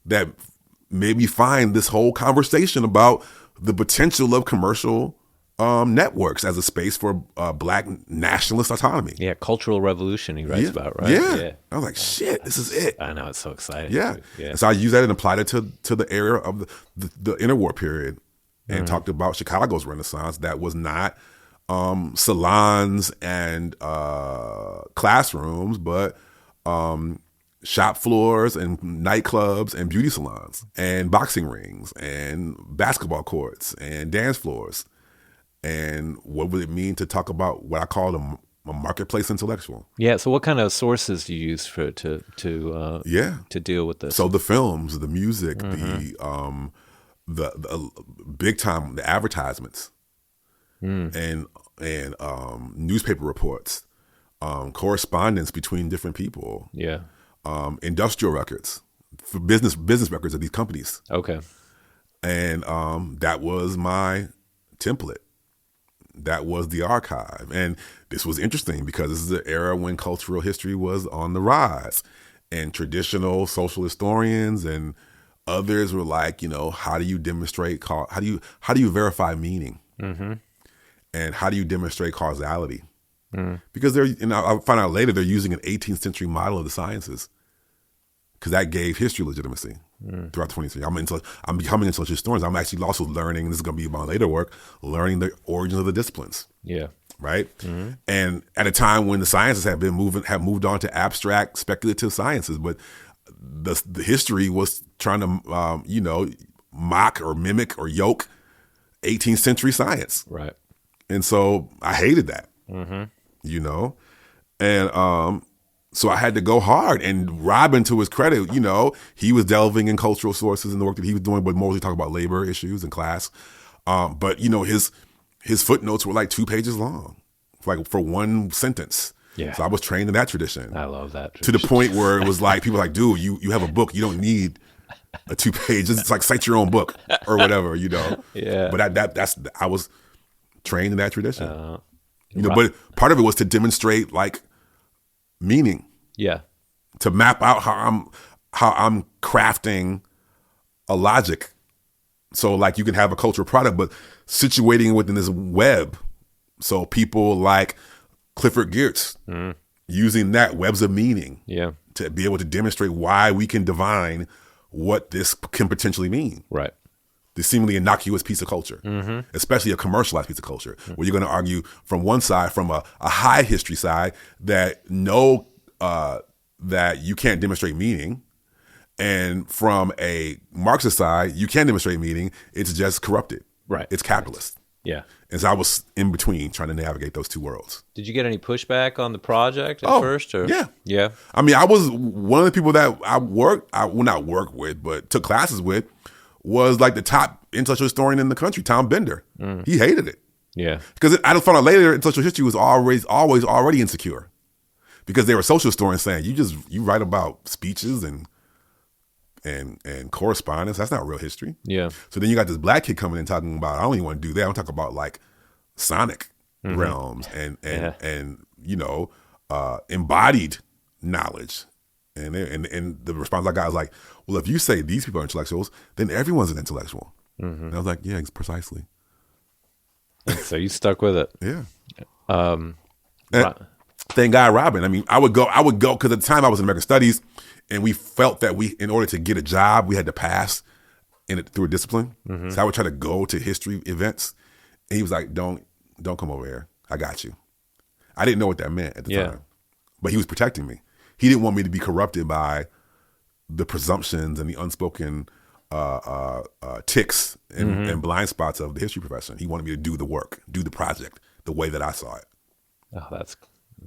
that made me find this whole conversation about the potential of commercial networks as a space for black nationalist autonomy. Yeah, cultural revolution he writes about, right? Yeah. I was like, shit, this is it. I know, it's so exciting. Yeah. And so I used that and applied it to the era of the interwar period and talked about Chicago's Renaissance that was not salons and classrooms, but shop floors and nightclubs and beauty salons and boxing rings and basketball courts and dance floors. And what would it mean to talk about what I call a marketplace intellectual? Yeah. So, what kind of sources do you use to deal with this? So the films, the music, the big time, the advertisements, and newspaper reports, correspondence between different people. Yeah. Industrial records, for business records of these companies. Okay. And that was my template. That was the archive. And this was interesting because this is an era when cultural history was on the rise. And traditional social historians and others were like, how do you demonstrate, how do you verify meaning? And how do you demonstrate causality? Because I'll find out later, they're using an 18th century model of the sciences because that gave history legitimacy throughout the 20th century. I'm becoming a social historian. I'm actually also learning, this is going to be my later work, learning the origins of the disciplines. Yeah. Right? And at a time when the sciences have moved on to abstract, speculative sciences, but the history was trying to, mock or mimic or yoke 18th century science. Right. And so I hated that, and so I had to go hard. And Robin, to his credit, he was delving in cultural sources in the work that he was doing, but mostly talking about labor issues and class. But his footnotes were like 2 pages long, like for one sentence. Yeah. So I was trained in that tradition. I love that tradition. To the point where it was like, people were like, dude, you have a book. You don't need a 2-page. It's like cite your own book or whatever, Yeah. But I was trained in that tradition. But part of it was to demonstrate like meaning. Yeah. To map out how I'm crafting a logic. So like you can have a cultural product, but situating it within this web. So people like Clifford Geertz using that webs of meaning to be able to demonstrate why we can divine what this can potentially mean. Right. The seemingly innocuous piece of culture, especially a commercialized piece of culture, where you're going to argue from one side, from a high history side, that that you can't demonstrate meaning. And from a Marxist side, you can demonstrate meaning. It's just corrupted. Right. It's capitalist. Yeah. And so I was in between trying to navigate those two worlds. Did you get any pushback on the project at first? Or? Yeah. Yeah. I mean, I was one of the people that I not work with, but took classes with, was like the top intellectual historian in the country, Tom Bender. He hated it. Yeah. Because I found out later, intellectual history was always already insecure. Because they were social historians saying, you write about speeches and correspondence. That's not real history. Yeah. So then you got this black kid coming in talking about, I don't even want to do that. I want to talk about like sonic realms and embodied knowledge. And the response I got was like, well, if you say these people are intellectuals, then everyone's an intellectual. And I was like, yeah, precisely. So you stuck with it. Yeah. Thank God, Robin. I mean, I would go because at the time I was in American Studies, and we felt that in order to get a job, we had to pass through a discipline. So I would try to go to history events, and he was like, "Don't come over here. I got you." I didn't know what that meant at the time, but he was protecting me. He didn't want me to be corrupted by the presumptions and the unspoken ticks and blind spots of the history profession. He wanted me to do the work, do the project, the way that I saw it. Oh, that's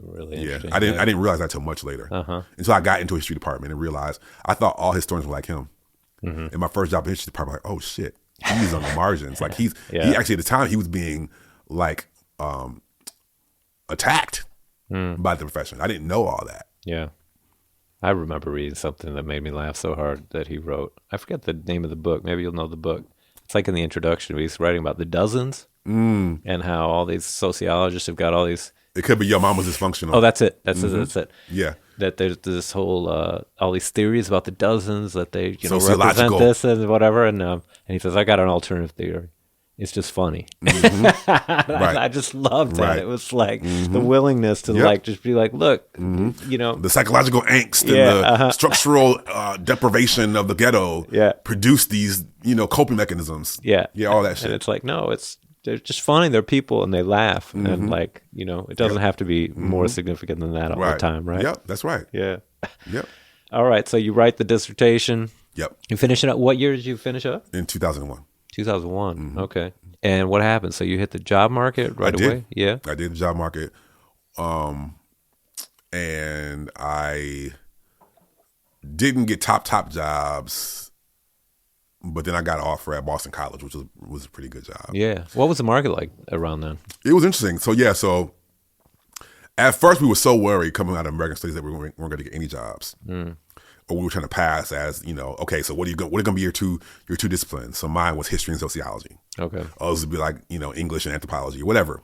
really interesting. I didn't realize that until much later. Until I got into a history department and realized I thought all historians were like him. In my first job in history department, like, oh shit, he's on the margins. Like he actually at the time he was being like attacked by the profession. I didn't know all that. Yeah. I remember reading something that made me laugh so hard that he wrote. I forget the name of the book. Maybe you'll know the book. It's like in the introduction, he's writing about the dozens and how all these sociologists have got all these. It could be your mom was dysfunctional. Oh, that's it. That's it. Yeah. That there's this whole all these theories about the dozens that they represent this and whatever, and he says I got an alternative theory. It's just funny. Right. I just loved that. Right. It was like the willingness to like just be like, look, the psychological angst and the structural deprivation of the ghetto produce these coping mechanisms. Yeah, all that shit. And it's like they're just funny. They're people and they laugh and like it doesn't have to be more significant than that all the time, right? Yep, that's right. Yeah. Yep. All right. So you write the dissertation. Yep. You finish it up. What year did you finish up? In 2001. 2001. Okay. And what happened? So you hit the job market right away? Yeah. I did the job market. And I didn't get top jobs, but then I got an offer at Boston College, which was a pretty good job. Yeah. What was the market like around then? It was interesting. So at first we were so worried coming out of American Studies that we weren't going to get any jobs. Or we were trying to pass as, okay, so what are going to be your two disciplines? So mine was history and sociology. Okay. Others would be like, English and anthropology or whatever,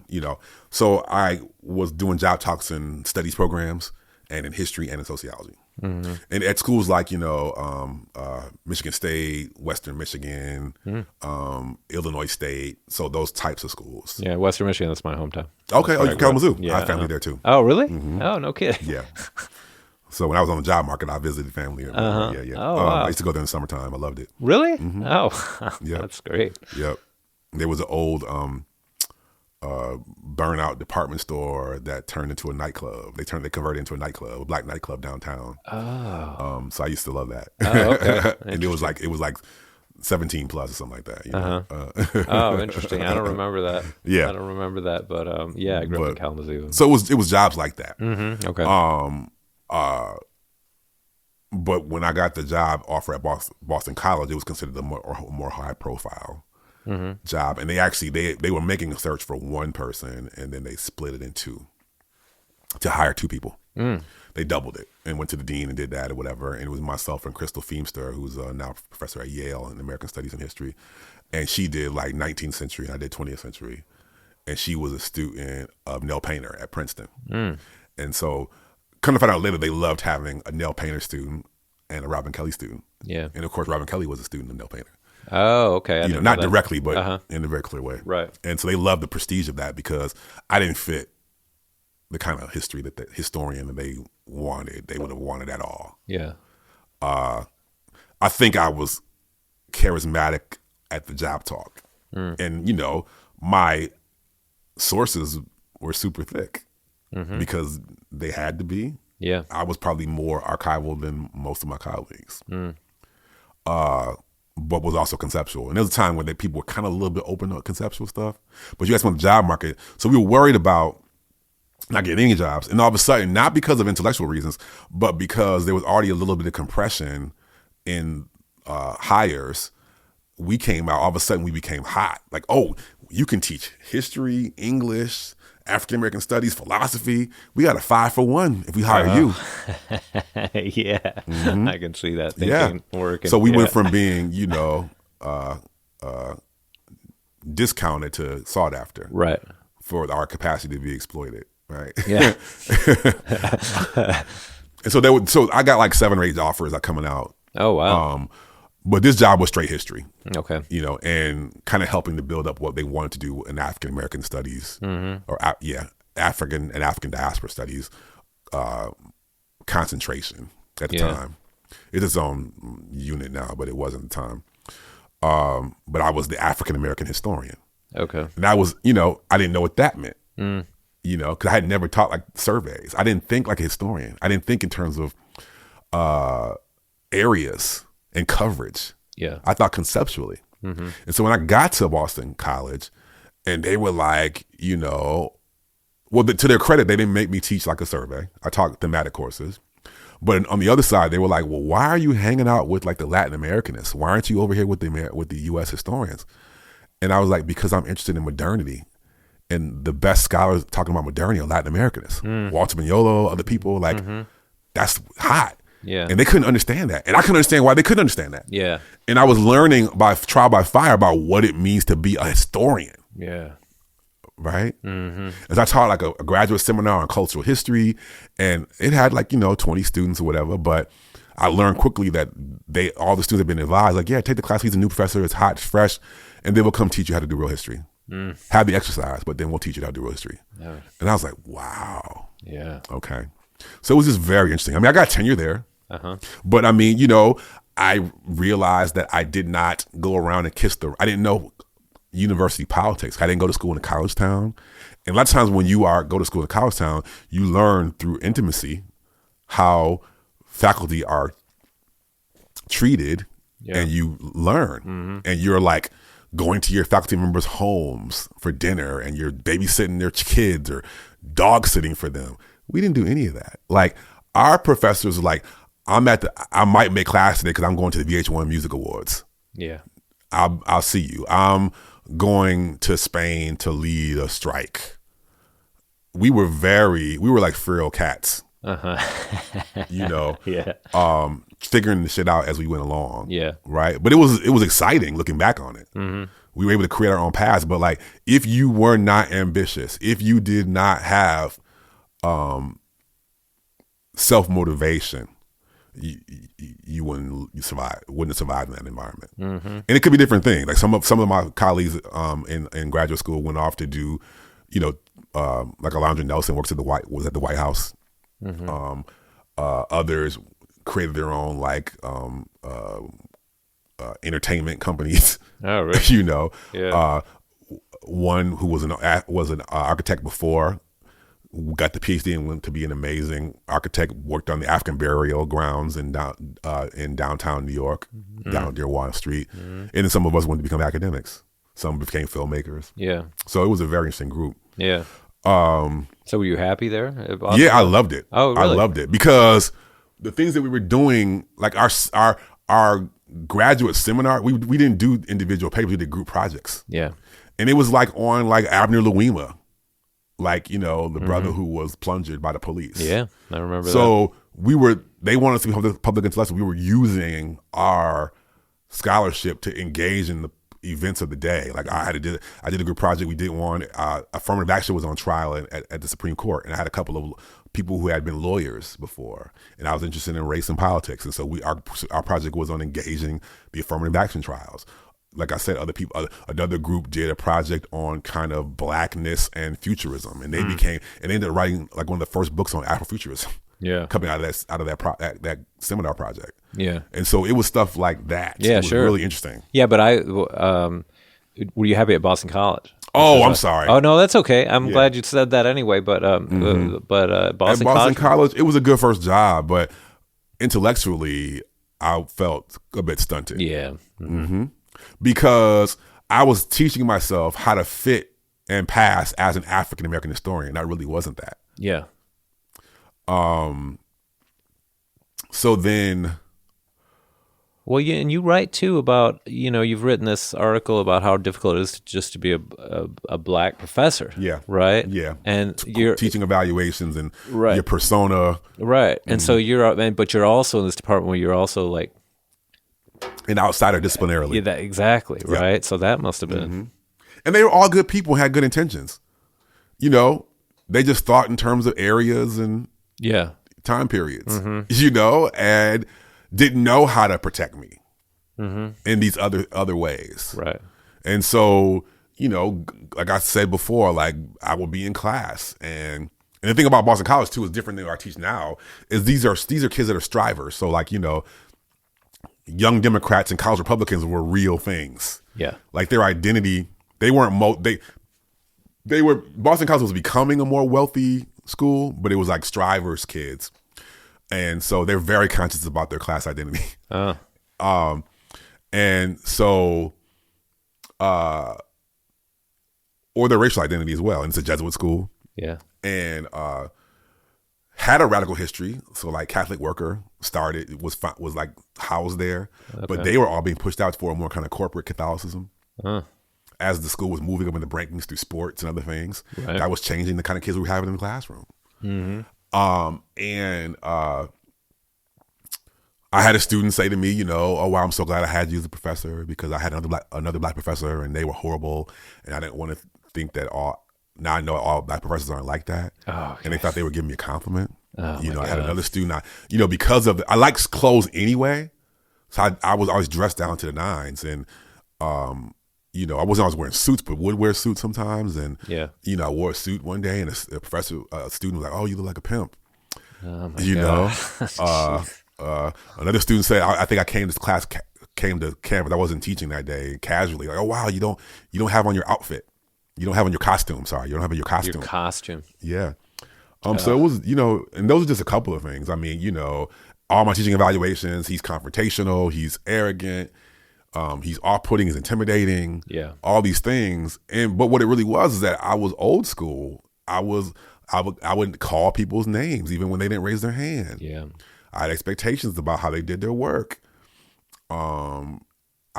So I was doing job talks in studies programs and in history and in sociology. And at schools like, Michigan State, Western Michigan, Illinois State. So those types of schools. Yeah, Western Michigan, that's my hometown. Okay, you Kalamazoo. Yeah, I have family there too. Oh, really? Oh, no kidding. Yeah. So when I was on the job market, I visited family. Yeah. Oh, wow. I used to go there in the summertime. I loved it. Really? Oh, that's great. Yep. There was an old burnout department store that turned into a nightclub. They converted into a nightclub, a black nightclub downtown. Oh. So I used to love that. Oh, okay. And it was like 17 plus or something like that. Oh, interesting. I don't remember that. Yeah. I don't remember that, but I grew up in Kalamazoo. So it was jobs like that. Okay. But when I got the job offer at Boston College, it was considered a more high profile job, and they were making a search for one person, and then they split it in two. to hire 2 people. They doubled it and went to the dean and did that or whatever. And it was myself and Crystal Feemster, who's now a professor at Yale in American Studies and History. And she did like 19th century and I did 20th century. And she was a student of Nell Painter at Princeton. And so come to find out later, they loved having a Nell Painter student and a Robin Kelley student. Yeah. And of course, Robin Kelley was a student of Nell Painter. Oh, okay. Not directly, but in a very clear way. Right. And so they loved the prestige of that because I didn't fit the kind of history that the historian that they wanted. They would have wanted at all. Yeah. I think I was charismatic at the job talk. And, my sources were super thick because they had to be. Yeah. I was probably more archival than most of my colleagues. But was also conceptual. And there was a time when people were kind of a little bit open to conceptual stuff. But you guys want the job market. So we were worried about not getting any jobs. And all of a sudden, not because of intellectual reasons, but because there was already a little bit of compression in hires, we came out, all of a sudden we became hot. Like, oh, you can teach history, English, African American studies, philosophy. We got a 5-for-1 if we hire you. Yeah, I can see that thinking working. So we went from being, discounted to sought after. Right. For our capacity to be exploited. Right. Yeah. And so I got like 7 or 8 offers coming out. Oh, wow. But this job was straight history. Okay. And kind of helping to build up what they wanted to do in African American studies, or African and African diaspora studies, concentration at the time. It's its own unit now, but it wasn't at the time. But I was the African American historian. Okay. And I was, I didn't know what that meant. Because I had never taught like surveys. I didn't think like a historian. I didn't think in terms of areas and coverage. Yeah. I thought conceptually. And so when I got to Boston College and they were like, to their credit, they didn't make me teach like a survey. I taught thematic courses. But on the other side, they were like, well, why are you hanging out with like the Latin Americanists? Why aren't you over here with the U.S. historians? And I was like, because I'm interested in modernity. And the best scholars talking about modernity are Latin Americanists. Walter Mignolo, other people, like, that's hot. Yeah. And they couldn't understand that. And I couldn't understand why they couldn't understand that. Yeah. And I was learning by trial by fire about what it means to be a historian. Yeah. Right? As I taught like a graduate seminar on cultural history, and it had like, 20 students or whatever, but I learned quickly that all the students have been advised, like, yeah, take the class, he's a new professor, it's hot, it's fresh, and they will come teach you how to do real history. Have the exercise, but then we'll teach you how to do real history. Yeah. And I was like, wow. Yeah. Okay. So it was just very interesting. I mean, I got tenure there, but I mean, I realized that I did not go around and I didn't know university politics. I didn't go to school in a college town. And a lot of times when you go to school in a college town, you learn through intimacy how faculty are treated, and you learn. And you're like going to your faculty members' homes for dinner, and you're babysitting their kids or dog sitting for them. We didn't do any of that. Like our professors were like, I might make class today because I'm going to the VH1 Music Awards. Yeah. I'll see you. I'm going to Spain to lead a strike. We were like feral cats. Figuring the shit out as we went along. Yeah. Right. But it was exciting looking back on it. We were able to create our own paths. But like, if you were not ambitious, if you did not have self-motivation, you wouldn't have survived in that environment. And it could be different things. Like some of my colleagues in graduate school went off to do, like Alondra Nelson was at the White House. Others created their own like entertainment companies. Oh, really? Yeah. One who was an architect before, got the PhD and went to be an amazing architect, worked on the African burial grounds in downtown New York, down near Wall Street. And then some of us wanted to become academics. Some became filmmakers. Yeah. So it was a very interesting group. Yeah. So were you happy there? Yeah, I loved it. Oh, really? I loved it because the things that we were doing, like our graduate seminar, we didn't do individual papers, we did group projects. Yeah. And it was like on like Abner Louima. like, the brother who was plundered by the police. Yeah, I remember that. So they wanted us to be public intellectuals. We were using our scholarship to engage in the events of the day. Like I did a group project. We did one. Affirmative action was on trial at the Supreme Court, and I had a couple of people who had been lawyers before, and I was interested in race and politics. And so our project was on engaging the affirmative action trials. Like I said, another group did a project on kind of blackness and futurism, and they ended up writing like one of the first books on Afrofuturism. Yeah, coming out of that seminar project. Yeah, and so it was stuff like that. Yeah, it was sure, really interesting. Yeah, but were you happy at Boston College? Oh, I'm sorry. Oh no, that's okay. I'm glad you said that anyway. But Boston College, it was a good first job, but intellectually, I felt a bit stunted. Yeah, because I was teaching myself how to fit and pass as an African American historian. I really wasn't that. Yeah. So then. Well, yeah, and you write too about, you've written this article about how difficult it is to be a black professor. Yeah. Right? Yeah. And you're teaching evaluations and your persona. Right. And so but you're also in this department where you're also like an outsider disciplinarily. Yeah, exactly. Yeah. Right. So that must have been. And they were all good people, had good intentions. They just thought in terms of areas and time periods, and didn't know how to protect me in these other ways. Right. And so, like I said before, like I would be in class, and the thing about Boston College too is different than what I teach now, is these are kids that are strivers. So like, young Democrats and college Republicans were real things. Yeah. Like their identity, they weren't they were Boston College was becoming a more wealthy school, but it was like strivers kids. And so they're very conscious about their class identity. And so, or their racial identity as well. And it's a Jesuit school. Yeah. And had a radical history. So like Catholic worker was like housed there. Okay. But they were all being pushed out for a more kind of corporate Catholicism. As the school was moving up in the rankings through sports and other things. Right. That was changing the kind of kids we were having in the classroom. And I had a student say to me, oh wow, I'm so glad I had you as a professor, because I had another black professor and they were horrible, and I didn't want to think that now I know all black professors aren't like that. And they thought they were giving me a compliment. I had another student, because of I liked clothes anyway, so I was always dressed down to the nines, and I wasn't always wearing suits, but would wear suits sometimes. And, I wore a suit one day, and a student was like, oh, you look like a pimp. Oh my God. Another student said, I think I came to campus. I wasn't teaching that day, casually. Like, oh, wow, you don't have on your outfit. You don't have on your costume. Sorry. You don't have on your costume. Your costume. Yeah. So it was, and those are just a couple of things. I mean, all my teaching evaluations, he's confrontational, he's arrogant. He's off-putting, he's intimidating, all these things. But what it really was is that I was old school. I wouldn't call people's names even when they didn't raise their hand. Yeah. I had expectations about how they did their work. I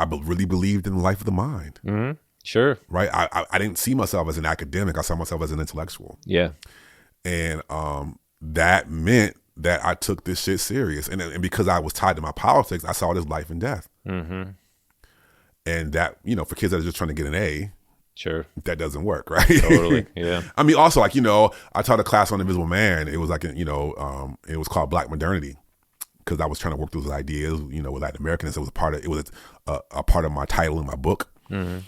really believed in the life of the mind. Mm-hmm. Sure. Right. I didn't see myself as an academic. I saw myself as an intellectual. Yeah. And that meant that I took this shit serious. And because I was tied to my politics, I saw it as life and death. Mm-hmm. And that, for kids that are just trying to get an A, sure, that doesn't work, right? Totally, yeah. I mean, also, like, I taught a class on Invisible Man. It was like, it was called Black Modernity, because I was trying to work through those ideas, with Latin Americans. It was a part of my title in my book. Mm-hmm.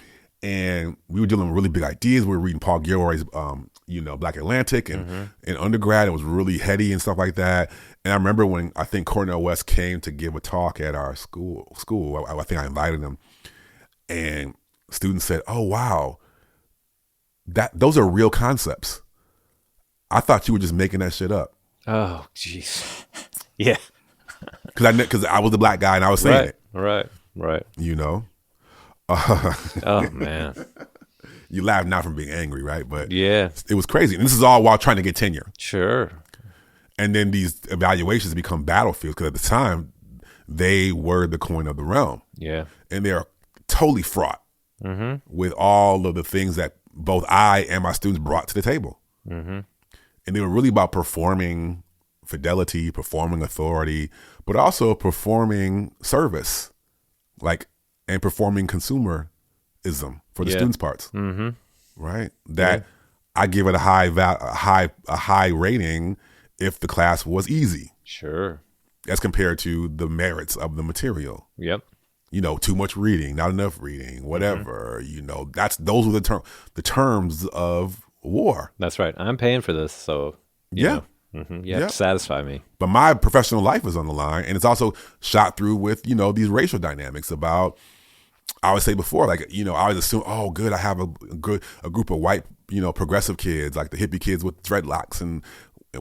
And we were dealing with really big ideas. We were reading Paul Gilroy's, Black Atlantic and in undergrad. It was really heady and stuff like that. And I remember when I think Cornel West came to give a talk at our school. I think I invited him. And students said, "Oh wow, those are real concepts. I thought you were just making that shit up." Oh, jeez. Yeah. Because I was the black guy and I was saying it. Right. Oh man. You laugh not from being angry, right? But yeah, it was crazy. And this is all while trying to get tenure. Sure. And then these evaluations become battlefields, because at the time they were the coin of the realm. Yeah. And they're totally fraught with all of the things that both I and my students brought to the table. And they were really about performing fidelity, performing authority, but also performing service, and performing consumerism for the students' parts. Right? That I give it a high rating if the class was easy. Sure. As compared to the merits of the material. Yep. Too much reading, not enough reading, whatever. Those were the terms of war. That's right. I'm paying for this, so you have to satisfy me. But my professional life is on the line, and it's also shot through with these racial dynamics about. I always say before, I always assume, oh, good, I have a group of white, progressive kids, like the hippie kids with dreadlocks and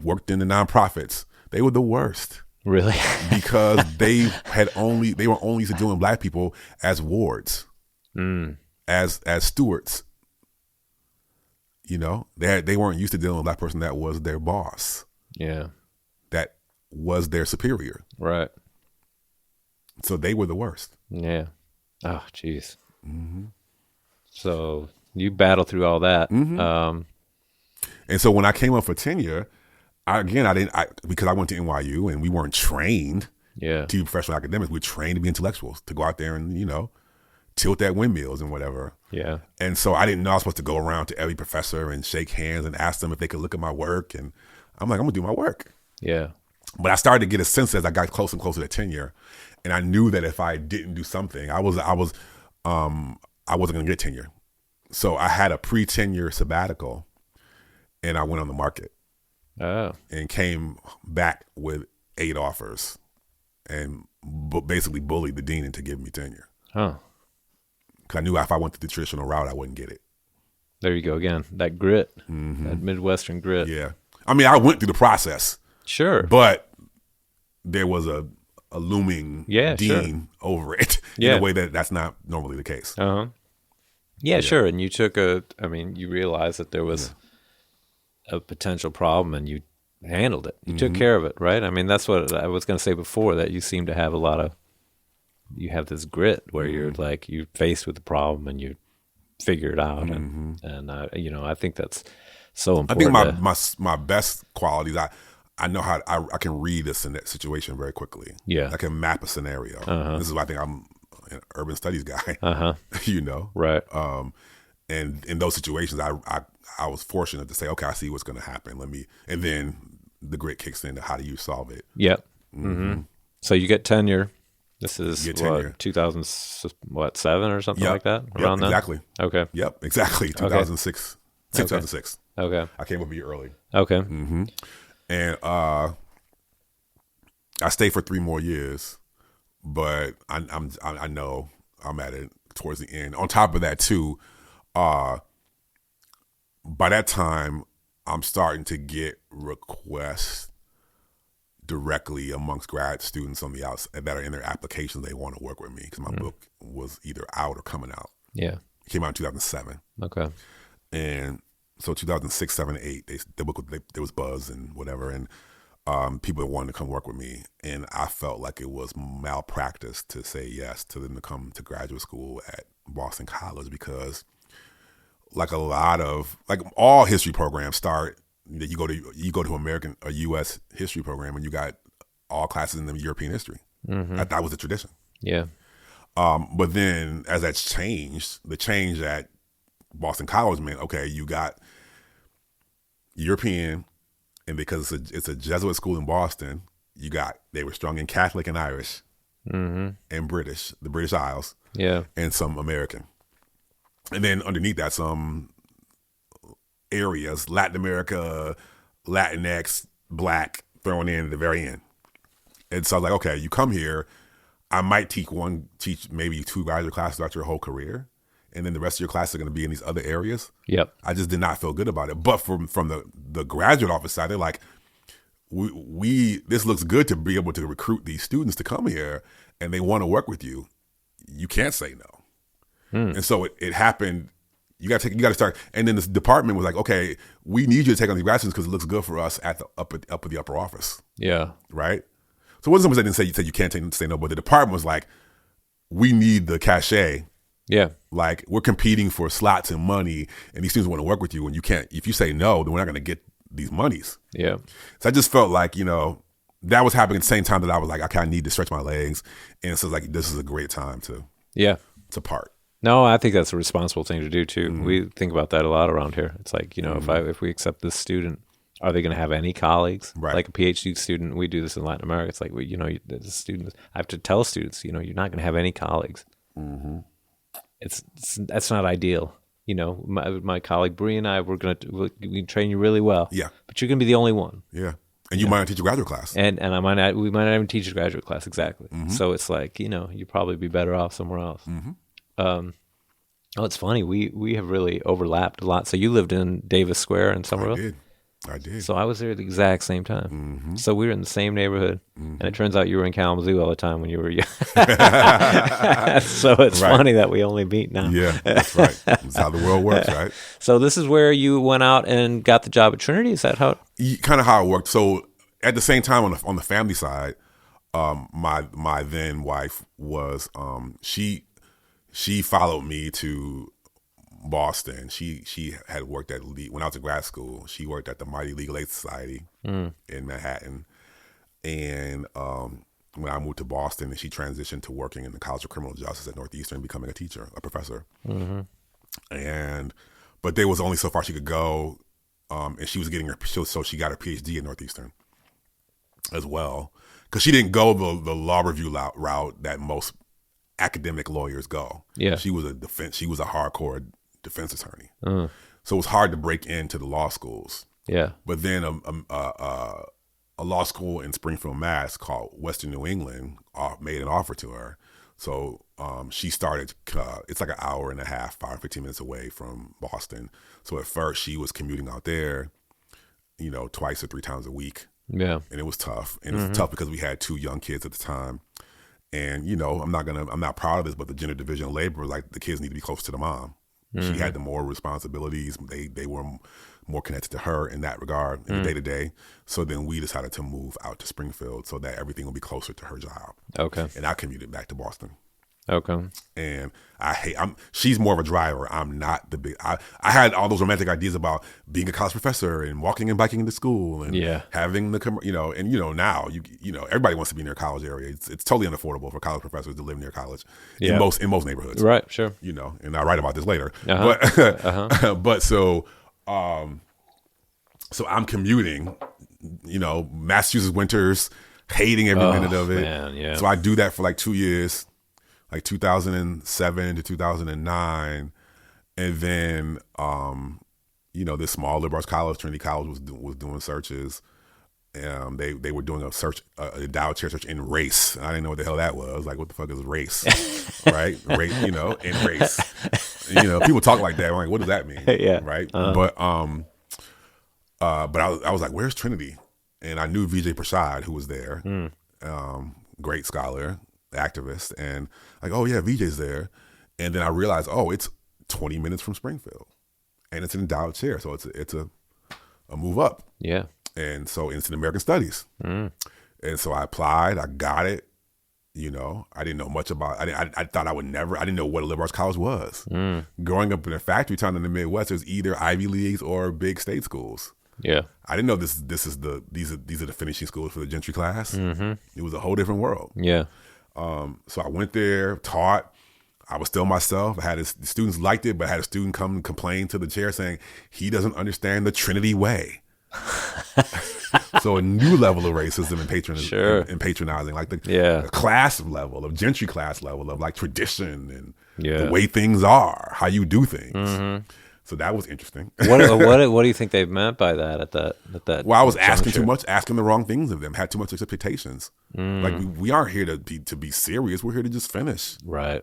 worked in the nonprofits. They were the worst. Really? Because they were only used to dealing with black people as wards, as stewards. They weren't used to dealing with a black person that was their boss. Yeah. That was their superior. Right. So they were the worst. Yeah. Oh, geez. So you battled through all that. And so when I came up for tenure, because I went to NYU and we weren't trained to be professional academics. We were trained to be intellectuals, to go out there and, tilt at windmills and whatever. Yeah. And so I didn't know I was supposed to go around to every professor and shake hands and ask them if they could look at my work. And I'm like, I'm going to do my work. Yeah. But I started to get a sense as I got closer and closer to tenure. And I knew that if I didn't do something, I wasn't going to get tenure. So I had a pre-tenure sabbatical and I went on the market. Oh. And came back with 8 offers and basically bullied the dean into giving me tenure. Huh. Because I knew if I went the traditional route, I wouldn't get it. There you go again. That grit, that Midwestern grit. Yeah. I mean, I went through the process. Sure. But there was a looming dean over it in a way that's not normally the case. Yeah, sure. And you took you realized that there was a potential problem and you handled it. You took care of it, right? I mean, that's what I was going to say before, that you seem to have you have this grit where you're faced with the problem and you figure it out. And I think that's so important. I think my best qualities, I know how I can read a situation very quickly. Yeah. I can map a scenario. This is why I think I'm an urban studies guy, Right. And in those situations, I was fortunate to say, okay, I see what's going to happen. And then the grit kicks in. How do you solve it? Yep. So you get tenure. This is 2007 or something like that? Around then? Exactly. Okay. Yep, exactly. 2006. 2006. Okay. I came up a year early. Okay. And I stayed for 3 more years, but I know I'm at it towards the end. On top of that too, by that time, I'm starting to get requests directly amongst grad students on the outside that are in their applications. They want to work with me because my book was either out or coming out. Yeah. It came out in 2007. Okay. And so 2006, 7, 8, the book, there was buzz and whatever. And people wanted to come work with me. And I felt like it was malpractice to say yes to them to come to graduate school at Boston College, because all history programs start, you go to a U.S. history program and you got all classes in the European history. That was the tradition. Yeah. But then as that's changed, the change at Boston College meant, okay, you got European, and because it's a Jesuit school in Boston, they were strong in Catholic and Irish and British, the British Isles, and some American. And then underneath that, some areas, Latin America, Latinx, Black, thrown in at the very end. And so I was like, okay, you come here, I might teach maybe 2 graduate classes throughout your whole career, and then the rest of your classes are going to be in these other areas. Yep. I just did not feel good about it. But from the graduate office side, they're like, this looks good to be able to recruit these students to come here, and they want to work with you. You can't say no. And so it happened. You got to start. And then this department was like, okay, we need you to take on these grad students because it looks good for us at the upper office. Yeah. Right. So it wasn't someone that didn't say you can't say no, but the department was like, we need the cachet Yeah. Like, we're competing for slots and money, and these students want to work with you, and you can't. If you say no, then we're not going to get these monies. Yeah. So I just felt like, that was happening at the same time that I was like, okay, I need to stretch my legs, and so like this is a great time to part. No, I think that's a responsible thing to do too. Mm-hmm. We think about that a lot around here. It's like, if we accept this student, are they going to have any colleagues? Right. Like a PhD student, we do this in Latin America. It's like, the students, I have to tell students, you're not going to have any colleagues. Mm-hmm. That's not ideal. My colleague Bree and I, we can train you really well. Yeah. But you're going to be the only one. Yeah. And you might not teach a graduate class. And we might not even teach a graduate class, exactly. Mm-hmm. So it's like, you'd probably be better off somewhere else. Mm-hmm. It's funny. We have really overlapped a lot. So you lived in Davis Square in Somerville? I did. So I was there at the exact same time. Mm-hmm. So we were in the same neighborhood. Mm-hmm. And it turns out you were in Kalamazoo all the time when you were young. So it's funny that we only meet now. Yeah, that's right. That's how the world works, right? So this is where you went out and got the job at Trinity? Is that how? Kind of how it worked. So at the same time on the family side, my then wife was she followed me to Boston. She had worked at when I was in grad school. She worked at the Mighty Legal Aid Society in Manhattan, and when I moved to Boston, and she transitioned to working in the College of Criminal Justice at Northeastern, becoming a professor. Mm-hmm. But there was only so far she could go, and she was getting so she got her PhD at Northeastern as well, because she didn't go the law review route that most academic lawyers go. Yeah, she was a hardcore defense attorney. So it was hard to break into the law schools. Yeah. But then a law school in Springfield, Mass. Called Western New England made an offer to her. So she started, it's like an hour and a half, 15 minutes away from Boston. So at first she was commuting out there, 2 or 3 times a week. Yeah. And it was tough. And it was tough because we had 2 young kids at the time. And, I'm not proud of this, but the gender division of labor, like, the kids need to be close to the mom. Mm-hmm. She had the more responsibilities. They were more connected to her in that regard in the day-to-day. So then we decided to move out to Springfield so that everything would be closer to her job. Okay. And I commuted back to Boston. Okay. And she's more of a driver. I'm not the big, I had all those romantic ideas about being a college professor and walking and biking into school and having the, now everybody wants to be near a college area. It's totally unaffordable for college professors to live near college in most neighborhoods. Right. Sure. And I write about this later, but so I'm commuting, Massachusetts winters, hating every minute of it. Man, yeah. So I do that for like 2 years. Like 2007 to 2009, and then this small liberal arts college, Trinity College, was doing searches. They were doing a Dow chair search in race. I didn't know what the hell that was. Like, what the fuck is race, right? Race, in race. People talk like that. I'm like, what does that mean? Yeah, right. But I was like, where's Trinity? And I knew Vijay Prashad, who was there, great scholar, activist, and like, oh yeah, VJ's there. And then I realized, it's 20 minutes from Springfield, and it's an endowed chair, so it's a move up. Yeah. And so it's in American Studies, and so I applied. I got it. I didn't know much about. I thought I would never. I didn't know what a liberal arts college was. Growing up in a factory town in the Midwest, there's either Ivy Leagues or big state schools. Yeah. I didn't know these are the finishing schools for the gentry class. Mm-hmm. It was a whole different world. Yeah. So I went there, taught. I was still myself. The students liked it, but I had a student come and complain to the chair saying he doesn't understand the Trinity way. So a new level of racism and patronizing, like the class level of gentry class level of like tradition and the way things are, how you do things. Mm-hmm. So that was interesting. What do you think they meant by that at that? Well, I was asking too much, asking the wrong things of them. Had too much expectations. Like we aren't here to be serious. We're here to just finish. Right.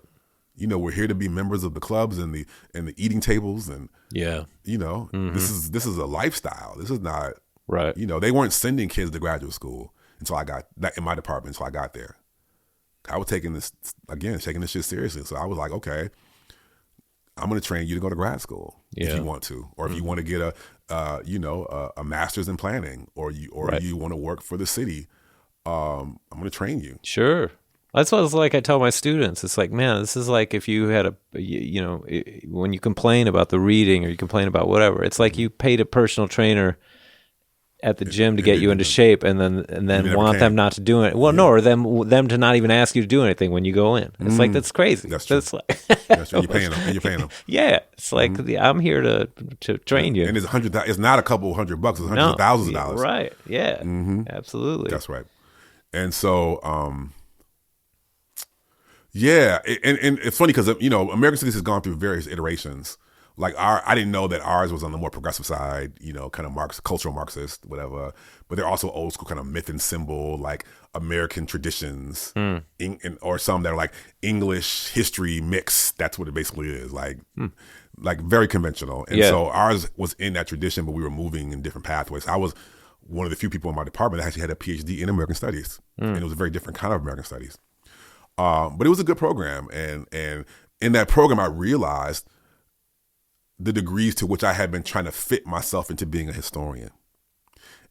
We're here to be members of the clubs and the eating tables and this is a lifestyle. This is not right. They weren't sending kids to graduate school until I got that in my department. Until I got there, I was taking this shit seriously. So I was like, okay, I'm going to train you to go to grad school if you want to, or if you want to get a master's in planning, or you want to work for the city. I'm going to train you. Sure. That's what it's like. I tell my students, it's like, man, this is like if you had when you complain about the reading or you complain about whatever, it's like you paid a personal trainer at the gym to get you into shape, and then want them not to do it. Well, no, or them to not even ask you to do anything when you go in. It's like, that's crazy. That's true. That's like, that's true. You're paying them. Yeah, it's like I'm here to train you. And it's it's not a couple $100; it's hundreds of thousands of dollars. Right? Yeah. Absolutely. That's right. And so, yeah, and it's funny because American Studies has gone through various iterations. Like I didn't know that ours was on the more progressive side, kind of cultural Marxist, whatever. But they're also old school kind of myth and symbol, like American traditions, or some that are like English history mix. That's what it basically is, like very conventional. And so ours was in that tradition, but we were moving in different pathways. I was one of the few people in my department that actually had a PhD in American Studies, and it was a very different kind of American Studies. But it was a good program, and in that program, I realized the degrees to which I had been trying to fit myself into being a historian.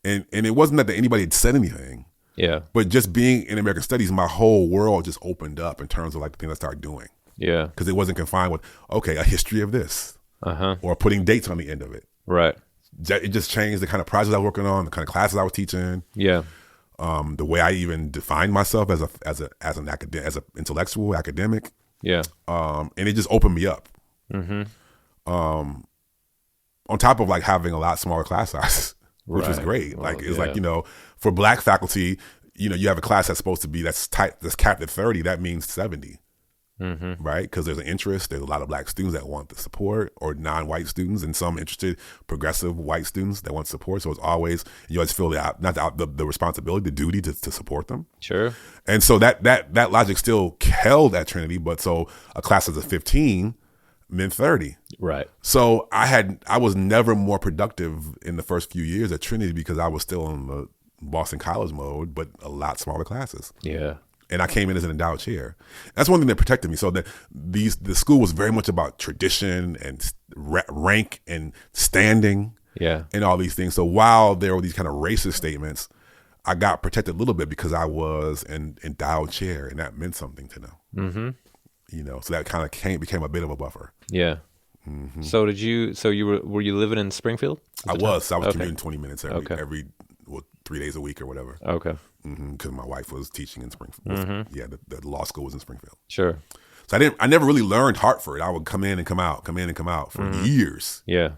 And it wasn't that anybody had said anything. Yeah. But just being in American Studies, my whole world just opened up in terms of like the things I started doing. Yeah. Because it wasn't confined with, okay, a history of this. Or putting dates on the end of it. Right. It just changed the kind of projects I was working on, the kind of classes I was teaching. Yeah. The way I even defined myself as an intellectual academic. Yeah. And it just opened me up. On top of like having a lot smaller class sizes, which was great. Like it's like, for Black faculty, you have a class that's supposed to be that's capped at 30. That means 70, right? Because there's an interest. There's a lot of Black students that want the support, or non-white students, and some interested progressive white students that want support. So it's always, you always feel the responsibility, the duty to support them. Sure. And so that logic still held at Trinity, but so a class as a 15 meant 30. Right. So I was never more productive in the first few years at Trinity because I was still in the Boston College mode, but a lot smaller classes. Yeah. And I came in as an endowed chair. That's one thing that protected me. So that the school was very much about tradition and rank and standing. Yeah. And all these things. So while there were these kind of racist statements, I got protected a little bit because I was an endowed chair, and that meant something to them. So that kind of became a bit of a buffer. Yeah. So were you living in Springfield? I was commuting 20 minutes every 3 days a week or whatever. Okay. Because my wife was teaching in Springfield. Yeah, the law school was in Springfield. Sure. So I never really learned Hartford. I would come in and come out for years. Yeah.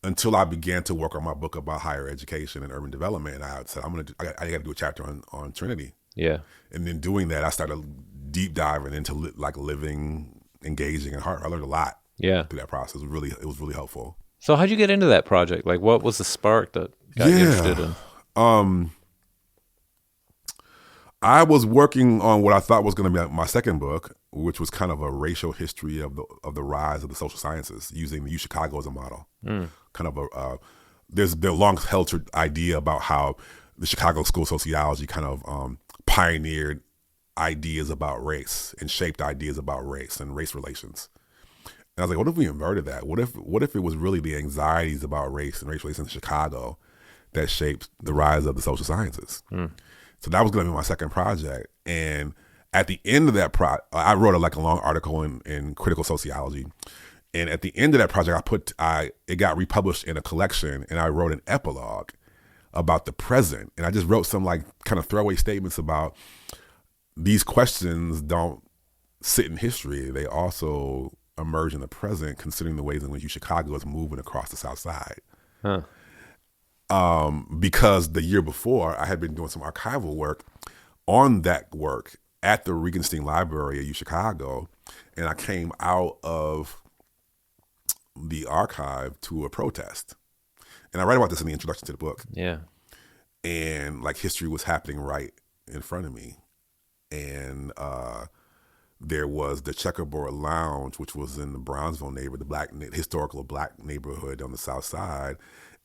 Until I began to work on my book about higher education and urban development, and I said I got to do a chapter on Trinity. Yeah. And then doing that, I started deep diving into living, engaging in Hartford. I learned a lot. Yeah. Through that process. It was really helpful. So how'd you get into that project? Like, what was the spark that got you interested in? I was working on what I thought was going to be my second book, which was kind of a racial history of the rise of the social sciences, using the U Chicago as a model. Kind of there's the long held idea about how the Chicago School of Sociology kind of pioneered ideas about race and shaped ideas about race and race relations. And I was like, what if we inverted that? What if it was really the anxieties about race and race relations in Chicago that shaped the rise of the social sciences? So that was going to be my second project. And at the end of that I wrote a long article in Critical Sociology. And at the end of that project, it got republished in a collection, and I wrote an epilogue about the present. And I just wrote some like kind of throwaway statements about these questions don't sit in history. They also emerge in the present, considering the ways in which Chicago is moving across the South Side. Huh. Because the year before, I had been doing some archival work on that work at the Regenstein Library at UChicago, and I came out of the archive to a protest. And I write about this in the introduction to the book. Yeah. And like history was happening right in front of me. And there was the Checkerboard Lounge, which was in the Brownsville neighborhood, the historical black neighborhood on the South Side.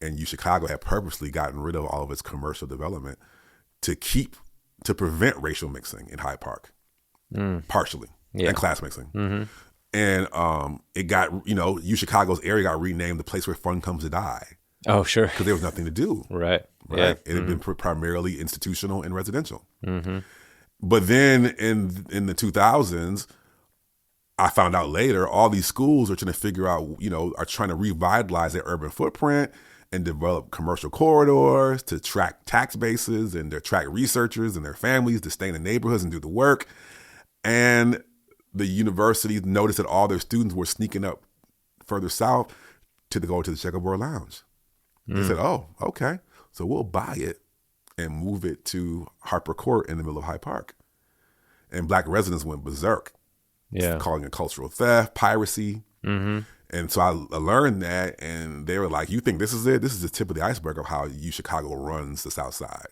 And UChicago had purposely gotten rid of all of its commercial development to prevent racial mixing in Hyde Park, partially, and class mixing. And it got, UChicago's area got renamed the place where fun comes to die. Oh, sure. Because there was nothing to do. Right. Yeah. It had been primarily institutional and residential. But then in the 2000s, I found out later, all these schools are trying to figure out, are trying to revitalize their urban footprint and develop commercial corridors to track tax bases and to attract researchers and their families to stay in the neighborhoods and do the work. And the universities noticed that all their students were sneaking up further south to go to the checkerboard lounge. They said, oh, okay, so we'll buy it and move it to Harper Court in the middle of Hyde Park. And black residents went berserk. Yeah. Calling it cultural theft, piracy. Mm-hmm. And so I learned that, and they were like, you think this is it? This is the tip of the iceberg of how Chicago runs the South Side.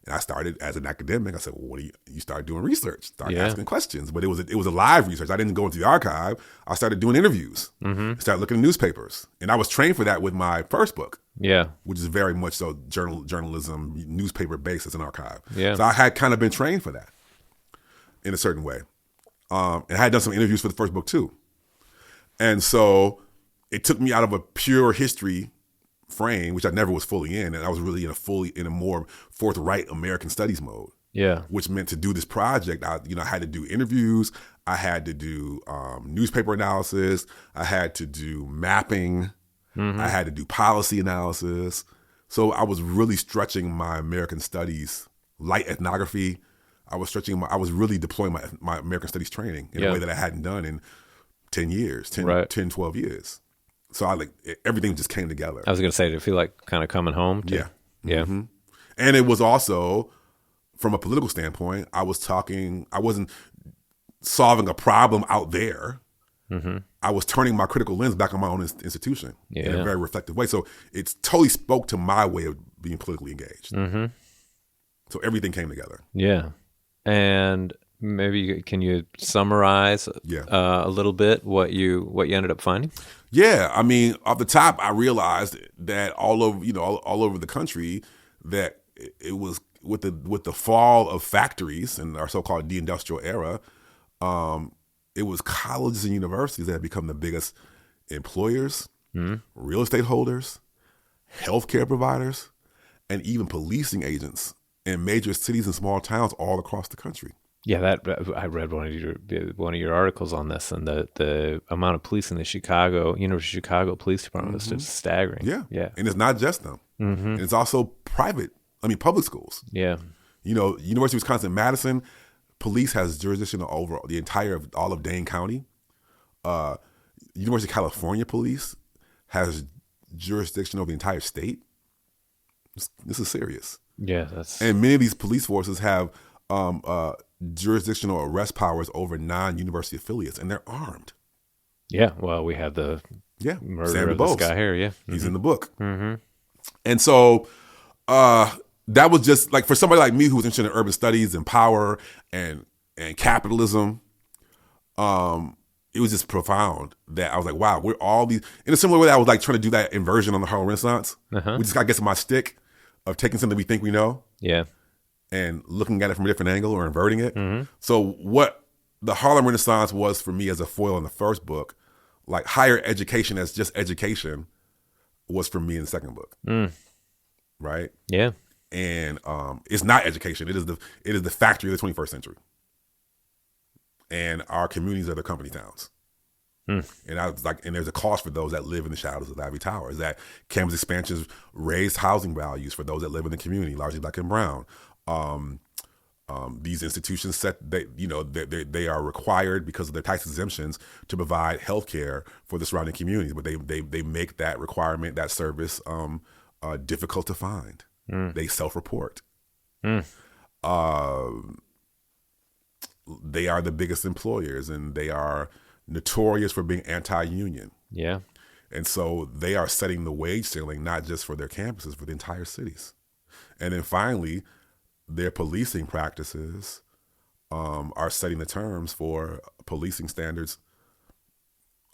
And I started as an academic. I said, well, what do you started doing research, started asking questions. But it was a live research. I didn't go into the archive. I started doing interviews, started looking at newspapers. And I was trained for that with my first book, which is very much so journalism, newspaper based as an archive. Yeah. So I had kind of been trained for that in a certain way. And I had done some interviews for the first book too. And so it took me out of a pure history frame, which I never was fully in. And I was really in a more forthright American studies mode. Yeah. Which meant to do this project, I had to do interviews. I had to do newspaper analysis. I had to do mapping. I had to do policy analysis. So I was really stretching my American studies, light ethnography. I was really deploying my American studies training in a way that I hadn't done in 10 years, 12 years. So everything just came together. I was going to say, did it feel like kind of coming home? Yeah. Yeah. Mm-hmm. And it was also, from a political standpoint, I wasn't solving a problem out there. Mm-hmm. I was turning my critical lens back on my own institution in a very reflective way. So it totally spoke to my way of being politically engaged. Mm-hmm. So everything came together. Yeah. And maybe can you summarize a little bit what you ended up finding? Yeah, I mean, off the top, I realized that all over the country, that it was with the fall of factories and our so-called de-industrial era, it was colleges and universities that had become the biggest employers, real estate holders, healthcare providers, and even policing agents in major cities and small towns all across the country. Yeah, I read one of your articles on this, and the amount of police in the University of Chicago Police Department was just staggering. Yeah, and it's not just them; and it's also public schools. Yeah, University of Wisconsin-Madison police has jurisdiction over the entire of all of Dane County. University of California police has jurisdiction over the entire state. This is serious. Yeah, and many of these police forces have jurisdictional arrest powers over non-university affiliates, and they're armed. Yeah, well, we have the murder of this guy here. Yeah, he's in the book, and so that was just like for somebody like me who was interested in urban studies and power and capitalism. It was just profound that I was like, wow, we're all these. In a similar way, I was like trying to do that inversion on the Harlem Renaissance, which is, I guess, my stick of taking something we think we know. Yeah. And looking at it from a different angle or inverting it. So what the Harlem Renaissance was for me as a foil in the first book, like higher education as just education, was for me in the second book. Right? Yeah. And it's not education. It is the factory of the 21st century. And our communities are the company towns. And I was like, and there's a cost for those that live in the shadows of the Ivy Towers. That campus expansions raised housing values for those that live in the community, largely black and brown. These institutions they are required because of their tax exemptions to provide health care for the surrounding communities, but they make that requirement, that service, difficult to find. They self-report. They are the biggest employers, and they are notorious for being anti-union. Yeah. And so they are setting the wage ceiling, not just for their campuses, for the entire cities. And then finally, their policing practices are setting the terms for policing standards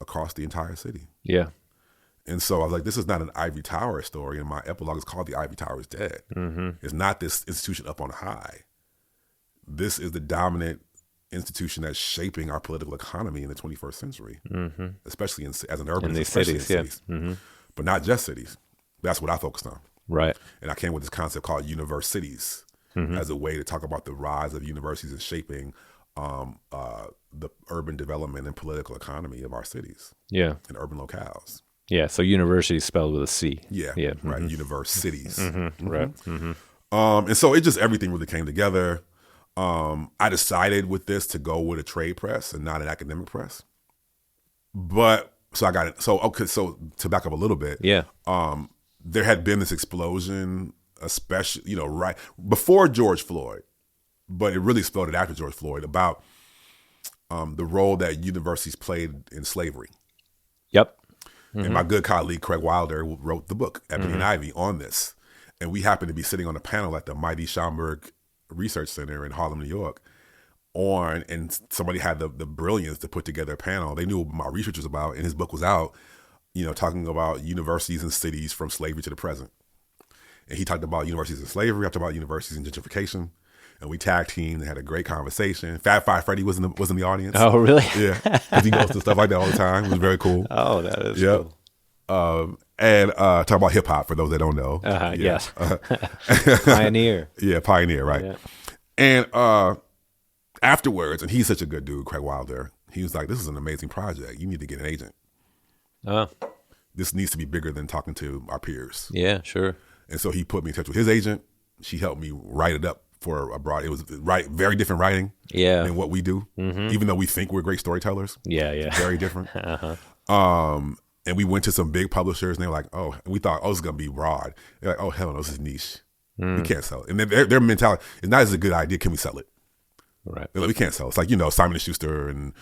across the entire city. Yeah. And so I was like, this is not an Ivy Tower story. And my epilogue is called The Ivy Tower is Dead. It's not this institution up on high. This is the dominant institution that's shaping our political economy in the 21st century, especially as an urban, in these cities, but not just cities. That's what I focused on. Right. And I came with this concept called univercities, as a way to talk about the rise of universities and shaping the urban development and political economy of our cities. Yeah. And urban locales. Yeah. So university spelled with a C. Yeah. Yeah. Right. Universities. Right. And so it just, everything really came together. I decided with this to go with a trade press and not an academic press. But so I got it. So, okay. So to back up a little bit. Yeah. There had been this explosion, especially, right before George Floyd, but it really exploded after George Floyd, about the role that universities played in slavery. Yep. And my good colleague, Craig Wilder, wrote the book, Ebony and Ivy, on this. And we happened to be sitting on a panel at the Mighty Schaumburg Research Center in Harlem, New York, and somebody had the brilliance to put together a panel. They knew what my research was about, and his book was out, talking about universities and cities from slavery to the present. And he talked about universities and slavery. I talked about universities and gentrification. And we tag teamed and had a great conversation. Fat Five Freddy was in the audience. Oh, really? Yeah, because he goes to stuff like that all the time. It was very cool. Oh, that is cool. And talk about hip hop for those that don't know. Yes. Pioneer. Yeah, pioneer, right. Yeah. And afterwards, and he's such a good dude, Craig Wilder, he was like, this is an amazing project. You need to get an agent. Oh. This needs to be bigger than talking to our peers. Yeah, sure. And so he put me in touch with his agent. She helped me write it up for abroad. It was very different writing than what we do, even though we think we're great storytellers. Yeah. Very different. And we went to some big publishers, and they were like, oh, and we thought, oh, this is going to be broad. They're like, oh, hell no, this is niche. We can't sell it. And their mentality is not as a good idea. Can we sell it? Right. They're like, we can't sell it. It's like, Simon & Schuster and,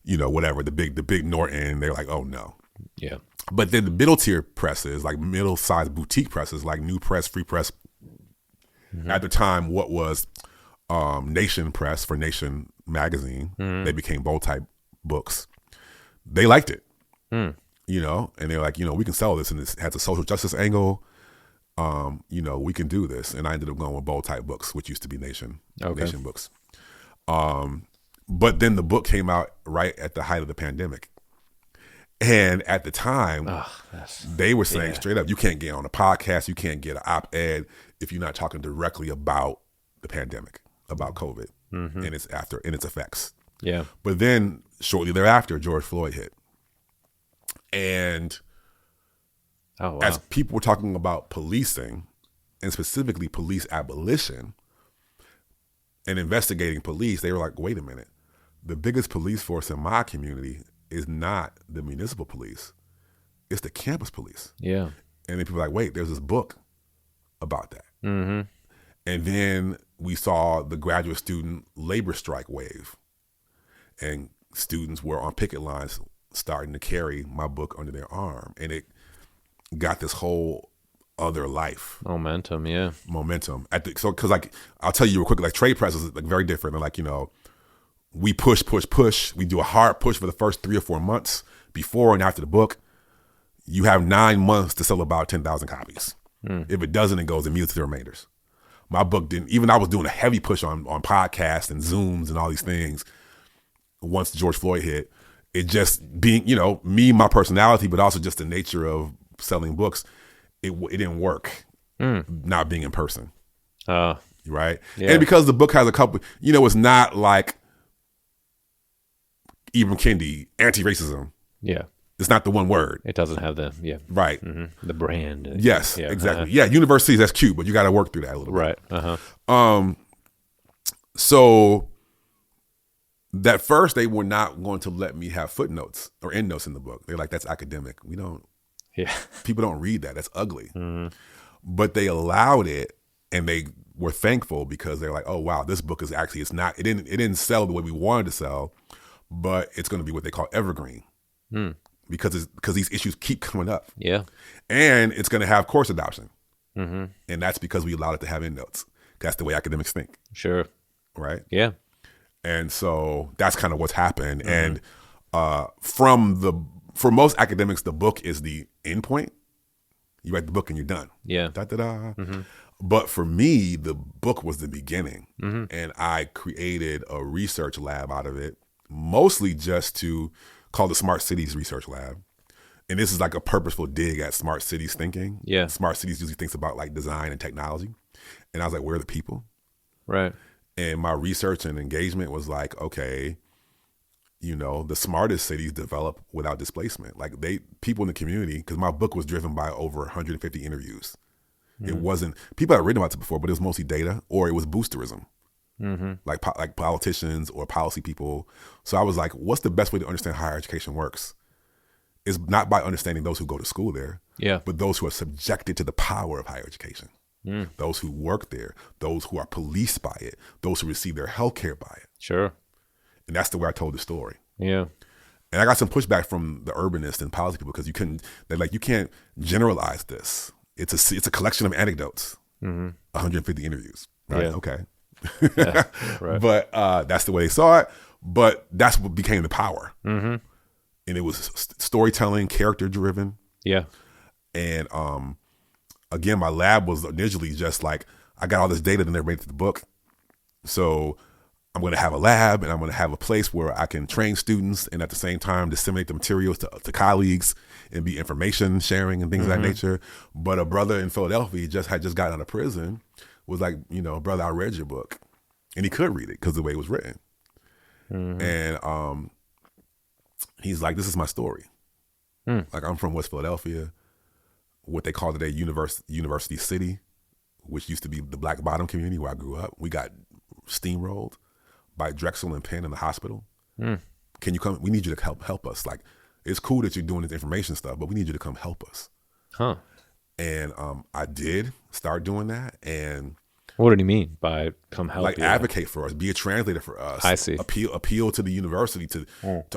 whatever, the big Norton. They're like, oh, no. Yeah. But then the middle tier presses, like middle-sized boutique presses, like New Press, Free Press, at the time, what was Nation Press for Nation magazine, they became Bold type books. They liked it, and they're like, we can sell this, and it has a social justice angle. We can do this. And I ended up going with Bold type books, which used to be Nation books. But then the book came out right at the height of the pandemic. And at the time, they were saying straight up, you can't get on a podcast, you can't get an op-ed if you're not talking directly about the pandemic, about COVID and its effects. Yeah. But then shortly thereafter, George Floyd hit. And as people were talking about policing, and specifically police abolition and investigating police, they were like, wait a minute, the biggest police force in my community is not the municipal police, it's the campus police. Yeah. And then people were like, wait, there's this book about that. And then we saw the graduate student labor strike wave, and students were on picket lines starting to carry my book under their arm, and it got this whole other life. Momentum. Because like, I'll tell you real quick, like trade press is like very different. And like, we push. We do a hard push for the first 3 or 4 months before and after the book. You have 9 months to sell about 10,000 copies. If it doesn't, it goes immediately to the remainders. My book didn't, even I was doing a heavy push on podcasts and Zooms and all these things. Once George Floyd hit, it just being, me, my personality, but also just the nature of selling books, it didn't work not being in person. Right? Yeah. And because the book has a couple, it's not like Ibram Kendi, anti-racism. Yeah. It's not the one word. It doesn't have the, right. The brand. Yes, exactly. Yeah, universities, that's cute, but you got to work through that a little bit. Right. So that first, they were not going to let me have footnotes or endnotes in the book. They're like, that's academic. We don't, people don't read that. That's ugly. But they allowed it, and they were thankful because they're like, oh, wow, this book is actually, it didn't sell the way we wanted to sell, but it's going to be what they call evergreen. Because these issues keep coming up. Yeah. And it's going to have course adoption. And that's because we allowed it to have endnotes. That's the way academics think. Sure. Right? Yeah. And so that's kind of what's happened. And for most academics, the book is the end point. You write the book and you're done. Yeah. Da-da-da. But for me, the book was the beginning. And I created a research lab out of it, mostly just to called the Smart Cities Research Lab. And this is like a purposeful dig at smart cities thinking. Yeah. Smart cities usually thinks about like design and technology. And I was like, where are the people? Right. And my research and engagement was like, okay, the smartest cities develop without displacement. Like people in the community, because my book was driven by over 150 interviews. It wasn't, people had written about it before, but it was mostly data, or it was boosterism. Like politicians or policy people. So I was like, what's the best way to understand how higher education works? It's not by understanding those who go to school there, but those who are subjected to the power of higher education. Those who work there, those who are policed by it, those who receive their health care by it. Sure. And that's the way I told the story. Yeah. And I got some pushback from the urbanists and policy people because they're like, you can't generalize this. It's a collection of anecdotes, 150 interviews. Right? Yeah. Okay. Yeah. Right. But that's the way they saw it. But that's what became the power. And it was storytelling, character driven. Yeah. And again, my lab was initially just like, I got all this data, then they made the book. So I'm going to have a lab and I'm going to have a place where I can train students and at the same time disseminate the materials to colleagues and be information sharing and things of that nature. But a brother in Philadelphia had just gotten out of prison was like, brother, I read your book. And he could read it because the way it was written. And he's like, this is my story. Like, I'm from West Philadelphia, what they call today University City, which used to be the Black Bottom community where I grew up. We got steamrolled by Drexel and Penn in the hospital. Can you come? We need you to help us. Like, it's cool that you're doing this information stuff, but we need you to come help us. And I did start doing that. And what did he mean by come help? Like, advocate for us, be a translator for us. I see. Appeal to the university to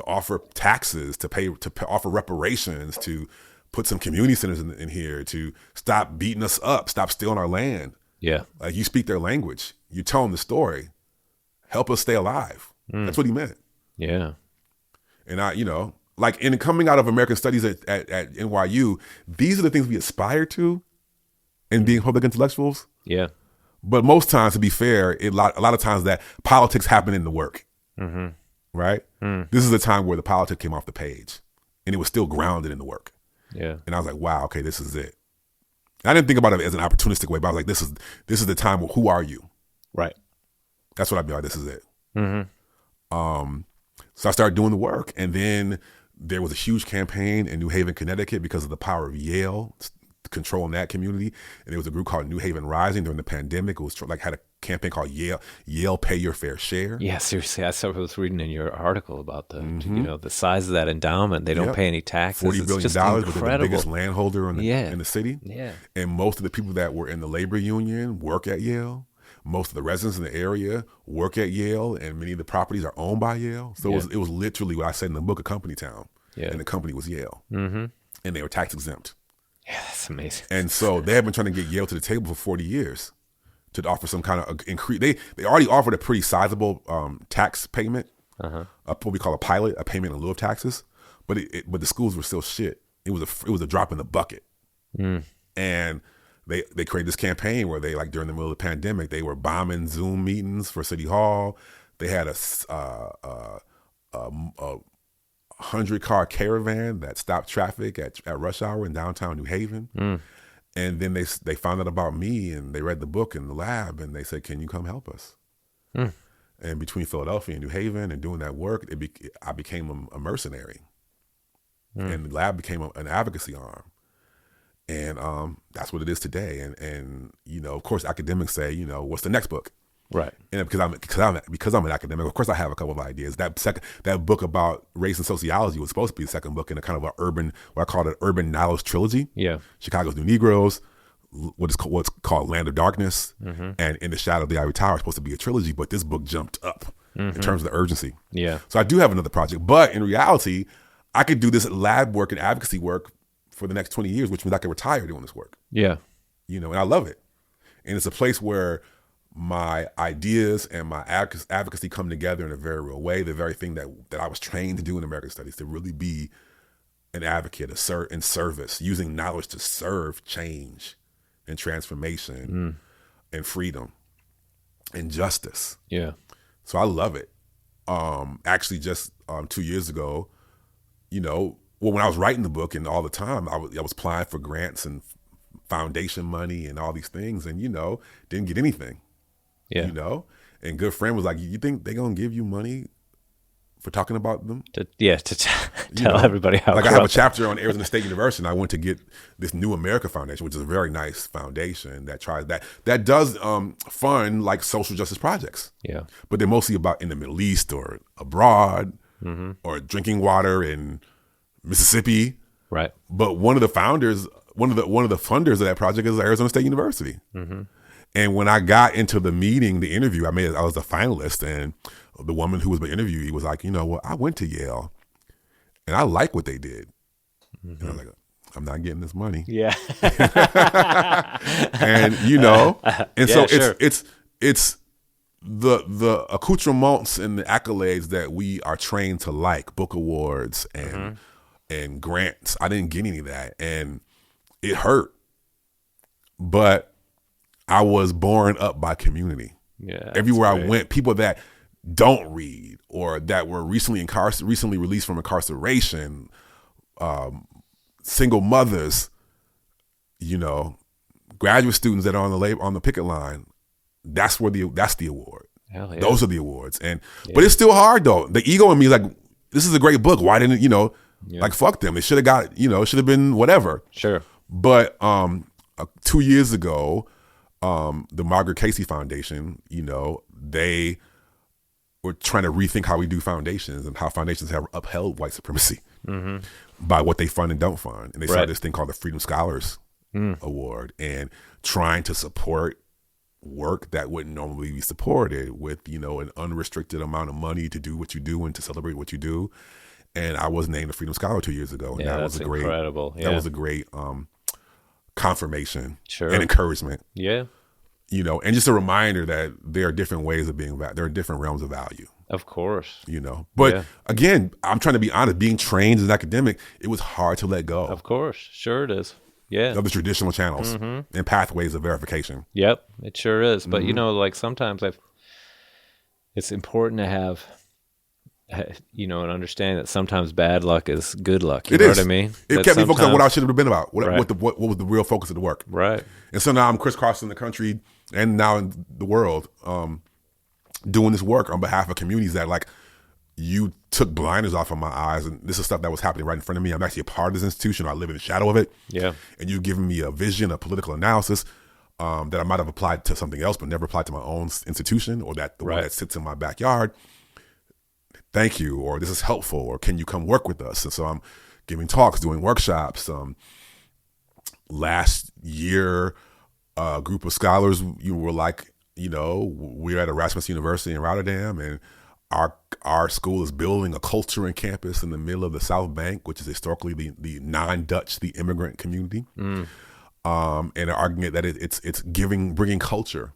offer taxes, to offer reparations, to put some community centers in here, to stop beating us up, stop stealing our land. Yeah. Like, you speak their language, you tell them the story, help us stay alive. That's what he meant. Yeah. And I, like, in coming out of American Studies at NYU, these are the things we aspire to in being public intellectuals. Yeah. But most times, to be fair, a lot of times that politics happen in the work, right? This is a time where the politics came off the page and it was still grounded in the work. Yeah. And I was like, wow, okay, this is it. I didn't think about it as an opportunistic way, but I was like, this is the time where, who are you? Right. That's what I'd be like, this is it. So I started doing the work. And then there was a huge campaign in New Haven, Connecticut because of the power of Yale controlling that community. And there was a group called New Haven Rising during the pandemic. It was had a campaign called Yale Pay Your Fair Share. Yeah, seriously. I was reading in your article about the size of that endowment. They don't pay any taxes. $40 billion, but they're the biggest landholder in the city. Yeah. And most of the people that were in the labor union work at Yale. Most of the residents in the area work at Yale, and many of the properties are owned by Yale. So it was literally what I said in the book, a company town. Yeah. And the company was Yale. And they were tax exempt. Yeah, that's amazing. And so they have been trying to get Yale to the table for 40 years to offer some kind of increase. They already offered a pretty sizable tax payment, what we call a pilot, a payment in lieu of taxes. But the schools were still shit. It was a drop in the bucket. And they created this campaign where they, like, during the middle of the pandemic, they were bombing Zoom meetings for City Hall. They had a 100-car caravan that stopped traffic at rush hour in downtown New Haven. And then they found out about me, and they read the book in the lab, and they said, can you come help us? And between Philadelphia and New Haven and doing that work, I became a mercenary. And the lab became an advocacy arm. And that's what it is today. And of course, academics say, what's the next book? Right. And because I'm an academic, of course, I have a couple of ideas. That book about race and sociology was supposed to be the second book in a kind of what I call an urban knowledge trilogy. Yeah. Chicago's New Negroes, what's called Land of Darkness, and In the Shadow of the Ivory Tower is supposed to be a trilogy, but this book jumped up in terms of the urgency. Yeah. So I do have another project, but in reality, I could do this lab work and advocacy work for the next 20 years, which means I could retire doing this work. Yeah. And I love it. And it's a place where my ideas and my advocacy come together in a very real way. The very thing that I was trained to do in American Studies, to really be an advocate, in service, using knowledge to serve change and transformation and freedom and justice. Yeah. So I love it. Actually, just 2 years ago, when I was writing the book and all the time, I was applying for grants and foundation money and all these things, and didn't get anything. Yeah. You know? And good friend was like, you think they're going to give you money for talking about them? To tell everybody how like I have a chapter on Arizona State University, and I went to get this New America Foundation, which is a very nice foundation that tries that does fund like social justice projects. Yeah. But they're mostly about in the Middle East or abroad or drinking water in Mississippi. Right. But one of the funders of that project is Arizona State University. And when I got into the meeting, the interview, I was a finalist, and the woman who was the interviewee was like, well, I went to Yale, and I like what they did. And I was like, I'm not getting this money. Yeah. And so sure. it's the accoutrements and the accolades that we are trained to like, book awards and grants. I didn't get any of that, and it hurt. But I was borne up by community. Yeah. Everywhere I went, people that don't read or that were recently released from incarceration, single mothers, graduate students that are on the picket line. That's the award. Hell yeah. Those are the awards. But it's still hard though. The ego in me is like, this is a great book. Why didn't like fuck them? They should have got it should have been whatever. Sure. But 2 years ago, the Marguerite Casey Foundation, they were trying to rethink how we do foundations and how foundations have upheld white supremacy by what they fund and don't fund. And they started this thing called the Freedom Scholars Award, and trying to support work that wouldn't normally be supported with, an unrestricted amount of money to do what you do and to celebrate what you do. And I was named a Freedom Scholar 2 years ago. And that was incredible. That was a great confirmation and encouragement. Yeah. And just a reminder that there are different ways of being, there are different realms of value. Of course. But again, I'm trying to be honest, being trained as an academic, it was hard to let go. Of course. Sure it is. Yeah. Of the traditional channels and pathways of verification. Yep, it sure is. But, like sometimes it's important to have, and understand that sometimes bad luck is good luck. You know what I mean? It kept me focused on what I should have been about. What was the real focus of the work? Right. And so now I'm crisscrossing the country and now in the world, doing this work on behalf of communities that you took blinders off of my eyes, and this is stuff that was happening right in front of me. I'm actually a part of this institution. I live in the shadow of it. Yeah. And you've given me a vision, a political analysis that I might have applied to something else, but never applied to my own institution or the one that sits in my backyard. Thank you, or this is helpful, or can you come work with us? And so I'm giving talks, doing workshops. Last year, a group of scholars, we're at Erasmus University in Rotterdam, and our school is building a culture and campus in the middle of the South Bank, which is historically the non-Dutch, the immigrant community. And an argument that it's bringing culture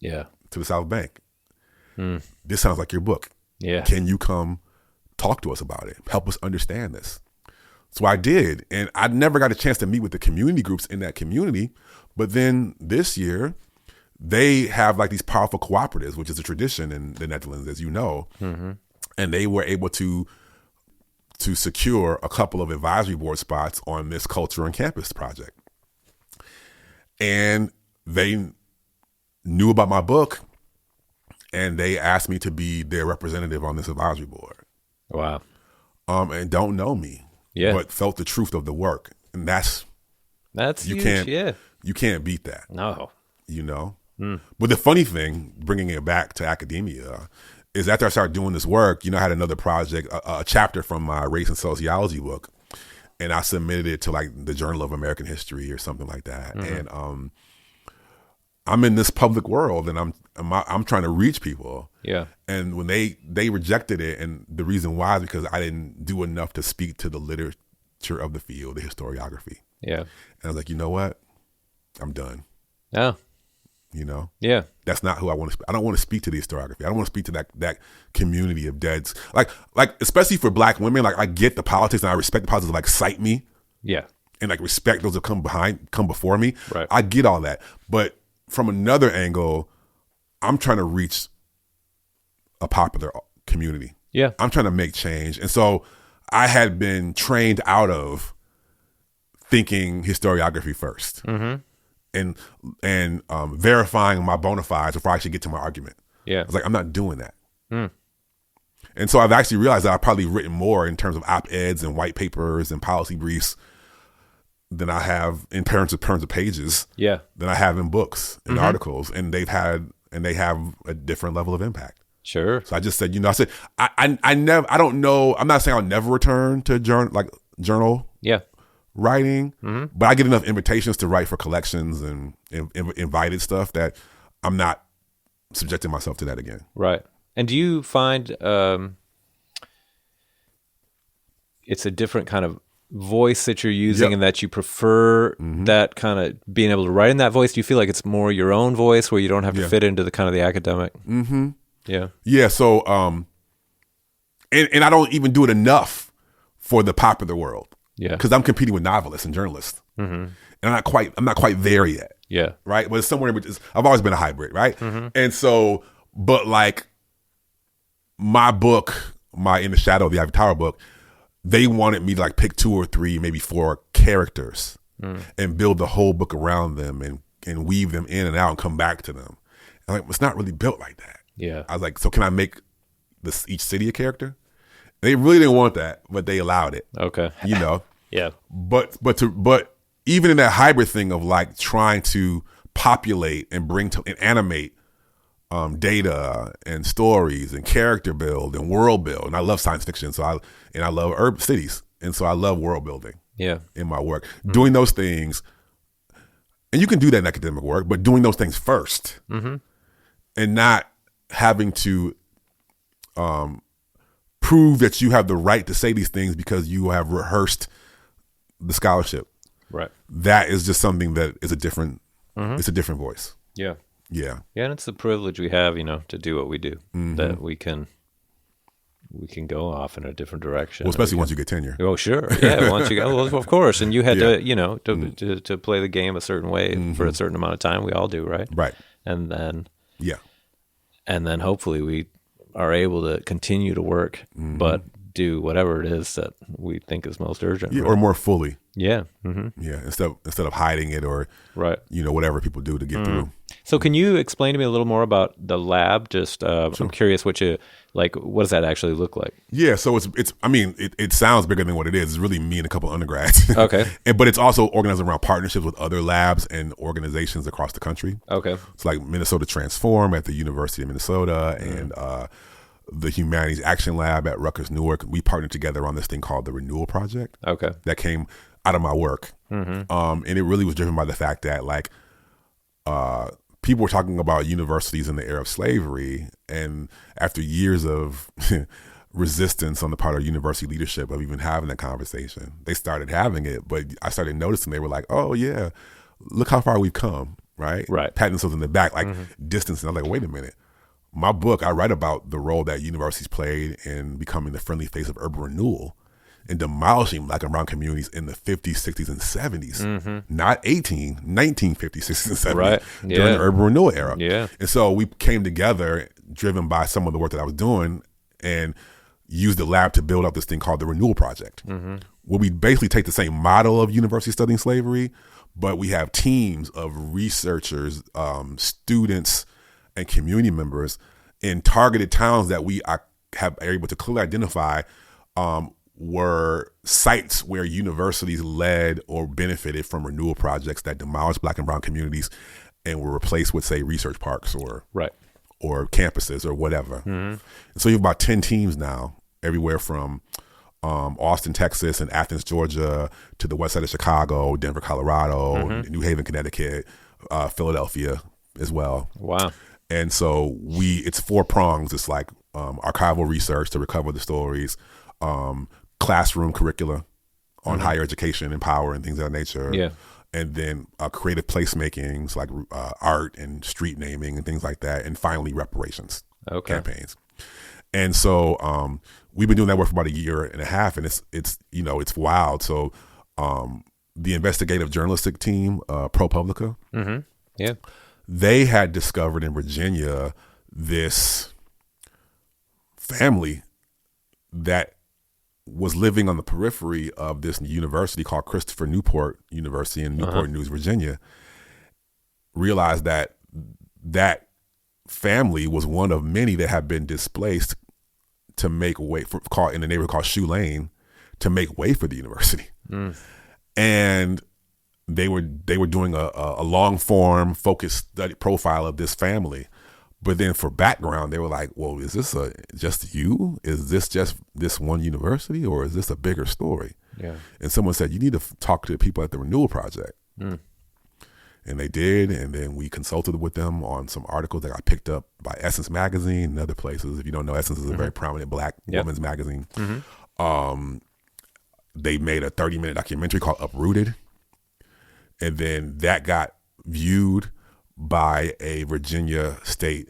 to the South Bank. This sounds like your book. Yeah. Can you come talk to us about it? Help us understand this. So I did. And I never got a chance to meet with the community groups in that community. But then this year, they have these powerful cooperatives, which is a tradition in the Netherlands, as you know. And they were able to secure a couple of advisory board spots on this culture and campus project. And they knew about my book, and they asked me to be their representative on this advisory board. Wow. And don't know me, but felt the truth of the work. And that's you huge, you can't beat that. No. But the funny thing, bringing it back to academia, is after I started doing this work, I had another project, a chapter from my race and sociology book, and I submitted it to the Journal of American History or something like that. And I'm in this public world, and I'm trying to reach people. Yeah. And when they rejected it, and the reason why is because I didn't do enough to speak to the literature of the field, the historiography. Yeah. And I was like, you know what? I'm done. Oh. Yeah. That's not who I want to speak. I don't want to speak to the historiography. I don't want to speak to that community of deads. Especially for Black women, I get the politics and I respect the politics of cite me. Yeah. And respect those that come before me. Right. I get all that. But from another angle, I'm trying to reach a popular community. Yeah. I'm trying to make change. And so I had been trained out of thinking historiography first. and verifying my bona fides before I actually get to my argument. Yeah. I was like, I'm not doing that. And so I've actually realized that I've probably written more in terms of op-eds and white papers and policy briefs than I have in terms of pages. Yeah. Than I have in books and articles, and they have a different level of impact. Sure. So I just said, I don't know. I'm not saying I'll never return to journal writing, but I get enough invitations to write for collections and invited stuff that I'm not subjecting myself to that again. Right. And do you find it's a different kind of voice that you're using, and that you prefer that kind of being able to write in that voice? Do you feel like it's more your own voice where you don't have to fit into the kind of the academic? Yeah. So, and I don't even do it enough for the popular world. Yeah. Because I'm competing with novelists and journalists, and I'm not quite there yet. Yeah. Right. But it's somewhere in between. I've always been a hybrid. Right. And so, but like my book, my In the Shadow of the Ivory Tower book, they wanted me to like pick 2 or 3, maybe 4 characters and build the whole book around them and weave them in and out and come back to them. And like, it's not really built like that. Yeah. I was like, so can I make each city a character? And they really didn't want that, but they allowed it. Okay. Yeah. But even in that hybrid thing of like trying to populate and and animate data and stories and character build and world build, and I love science fiction, so I love urban cities, and so I love world building. Yeah, in my work, doing those things, and you can do that in academic work, but doing those things first, and not having to prove that you have the right to say these things because you have rehearsed the scholarship. Right. That is just something that is a different. It's a different voice. Yeah. Yeah. Yeah, and it's the privilege we have, to do what we do, that we can go off in a different direction. Well, especially once you get tenure. Oh, sure. Yeah, once you go, well, of course. And you had to play the game a certain way for a certain amount of time. We all do, right? Right. And then hopefully we are able to continue to work, but do whatever it is that we think is most urgent. Yeah, right? Or more fully. Yeah. Yeah, instead of hiding it or whatever people do to get through. So can you explain to me a little more about the lab? Just sure. I'm curious what does that actually look like? Yeah, so it sounds bigger than what it is. It's really me and a couple of undergrads. Okay. But it's also organized around partnerships with other labs and organizations across the country. Okay. It's like Minnesota Transform at the University of Minnesota and the Humanities Action Lab at Rutgers Newark. We partnered together on this thing called the Renewal Project. Okay. That came out of my work. And it really was driven by the fact that people were talking about universities in the era of slavery, and after years of resistance on the part of university leadership of even having that conversation, they started having it. But I started noticing they were like, "Oh yeah, look how far we've come!" Right? Patting themselves in the back, like distancing. I'm like, "Wait a minute." My book, I write about the role that universities played in becoming the friendly face of urban renewal and demolishing Black and brown communities in the 50s, 60s, and 70s. Not 1950s, 60s, and 70s, right. During the urban renewal era. Yeah. And so we came together, driven by some of the work that I was doing, and used the lab to build up this thing called the Renewal Project, where we basically take the same model of university studying slavery, but we have teams of researchers, students, and community members in targeted towns that we are able to clearly identify were sites where universities led or benefited from renewal projects that demolished Black and brown communities and were replaced with, say, research parks or campuses or whatever. And so you have about 10 teams now, everywhere from Austin, Texas, and Athens, Georgia, to the west side of Chicago, Denver, Colorado, New Haven, Connecticut, Philadelphia as well. Wow. And so it's 4 prongs. It's like archival research to recover the stories, classroom curricula on higher education and power and things of that nature. Yeah. And then creative placemakings like art and street naming and things like that. And finally, reparations campaigns. And so we've been doing that work for about 1.5 years, and it's wild. So the investigative journalistic team, ProPublica, they had discovered in Virginia this family that was living on the periphery of this university called Christopher Newport University in Newport News, Virginia. realized that that family was one of many that had been displaced to make way for, in the neighborhood called Shoe Lane, to make way for the university. And they were doing a long form focused study profile of this family. But then for background, they were like, well, is this just you? Is this just this one university, or is this a bigger story? Yeah. And someone said, you need to talk to the people at the Renewal Project. And they did, and then we consulted with them on some articles that got picked up by Essence Magazine and other places. If you don't know, Essence is a very prominent Black women's magazine. They made a 30-minute documentary called Uprooted, and then that got viewed by a Virginia state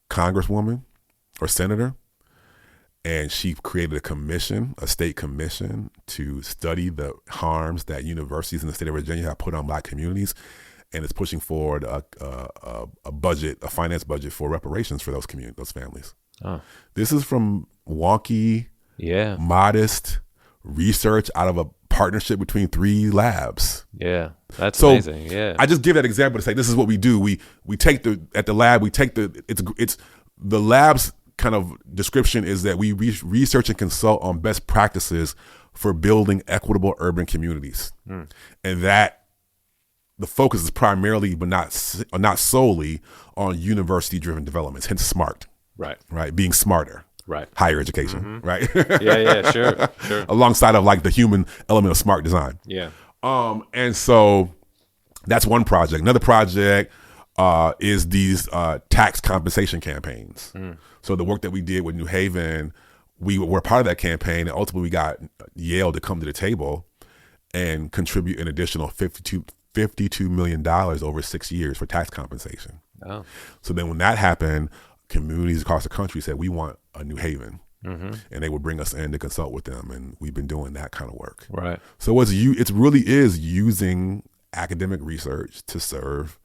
congresswoman or senator, and she created a state commission to study the harms that universities in the state of Virginia have put on Black communities. And it's pushing forward a finance budget for reparations for those families. Oh. This is from wonky, modest research out of a partnership between 3 labs. Yeah, that's amazing. Yeah, I just give that example to say this is what we do. We take the lab's kind of description is that we research and consult on best practices for building equitable urban communities, and that. The focus is primarily, but not solely, on university-driven developments. Hence, SMART. Right. Being smarter. Right. Higher education. Right. Sure. Alongside of like the human element of smart design. Yeah. And so that's one project. Another project is these tax compensation campaigns. So the work that we did with New Haven, we were part of that campaign, and ultimately we got Yale to come to the table and contribute an additional $52 million over 6 years for tax compensation. Oh. So then when that happened, communities across the country said, we want a New Haven. And they would bring us in to consult with them. And we've been doing that kind of work. Right. So it really is using academic research to serve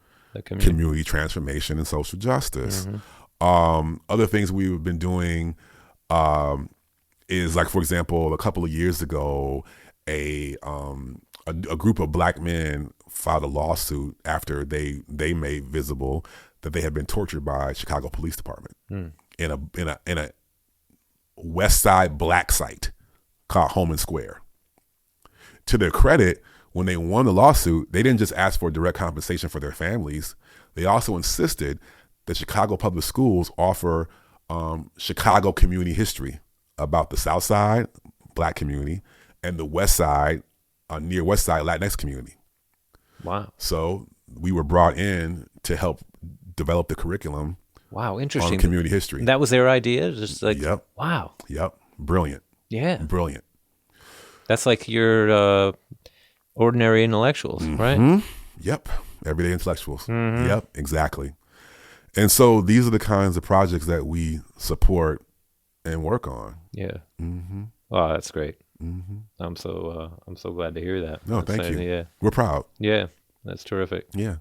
community transformation and social justice. Other things we've been doing is, like, for example, a couple of years ago, a group of Black men filed a lawsuit after they made visible that they had been tortured by Chicago Police Department in a West Side Black site called Home and Square. To their credit, when they won the lawsuit, they didn't just ask for direct compensation for their families. They also insisted that Chicago Public Schools offer Chicago community history about the South Side Black community and the West Side, near West Side Latinx community. Wow. So we were brought in to help develop the curriculum. Wow, interesting. On community history. That was their idea? Just like, yep. Wow. Yep. Brilliant. Yeah. Brilliant. That's like your ordinary intellectuals, right? Yep. Everyday intellectuals. Yep, exactly. And so these are the kinds of projects that we support and work on. Yeah. Oh, that's great. I'm so glad to hear that. No, thank you. Yeah, we're proud. Yeah, that's terrific. Yeah.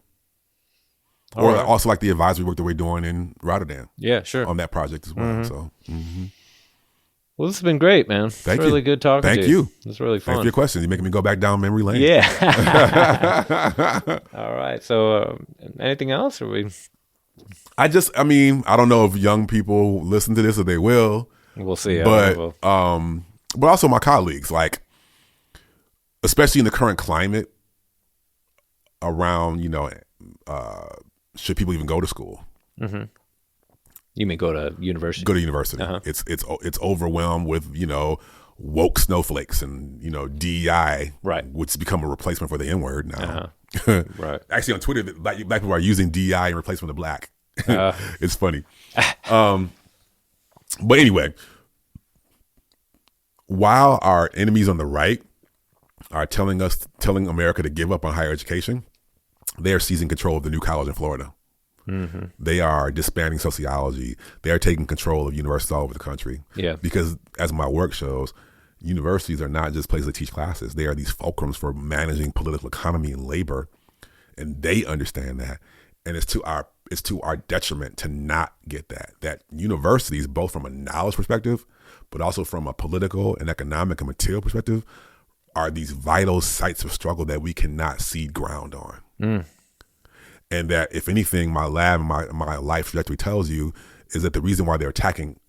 Also like the advisory work that we're doing in Rotterdam. Yeah, sure. On that project as well. So. Well, this has been great, man. It's really good talking to you. Thank you. It's really fun. Thanks for your questions. You're making me go back down memory lane. Yeah. All right. So, anything else? Or I don't know if young people listen to this or they will. We'll see. But also my colleagues, like, especially in the current climate around, should people even go to school? You mean go to university? Go to university. It's overwhelmed with, woke snowflakes and, DEI, right, which has become a replacement for the N-word now. Right. Actually, on Twitter, black people are using DEI in replacement of black. It's funny. But anyway, while our enemies on the right are telling America to give up on higher education, they are seizing control of the new college in Florida. They are disbanding sociology. They are taking control of universities all over the country. Yeah. Because as my work shows, universities are not just places to teach classes. They are these fulcrums for managing political economy and labor. And they understand that. And it's to our detriment to not get that. That universities, both from a knowledge perspective, but also from a political and economic and material perspective, are these vital sites of struggle that we cannot cede ground on. And that, if anything, my lab, my life trajectory tells you is that the reason why they're attacking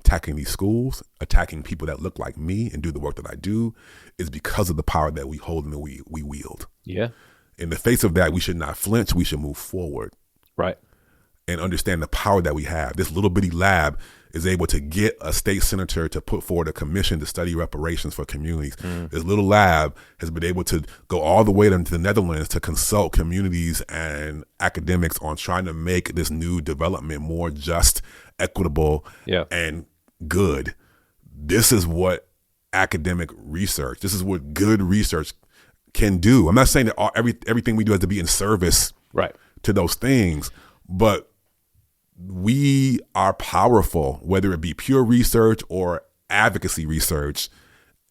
these schools, attacking people that look like me and do the work that I do, is because of the power that we hold and that we wield. Yeah. In the face of that, we should not flinch. We should move forward. Right. And understand the power that we have. This little bitty lab is able to get a state senator to put forward a commission to study reparations for communities. This little lab has been able to go all the way to the Netherlands to consult communities and academics on trying to make this new development more just, equitable, and good. This is what academic research, this is what good research can do. I'm not saying that everything we do has to be in service to those things, but we are powerful, whether it be pure research or advocacy research,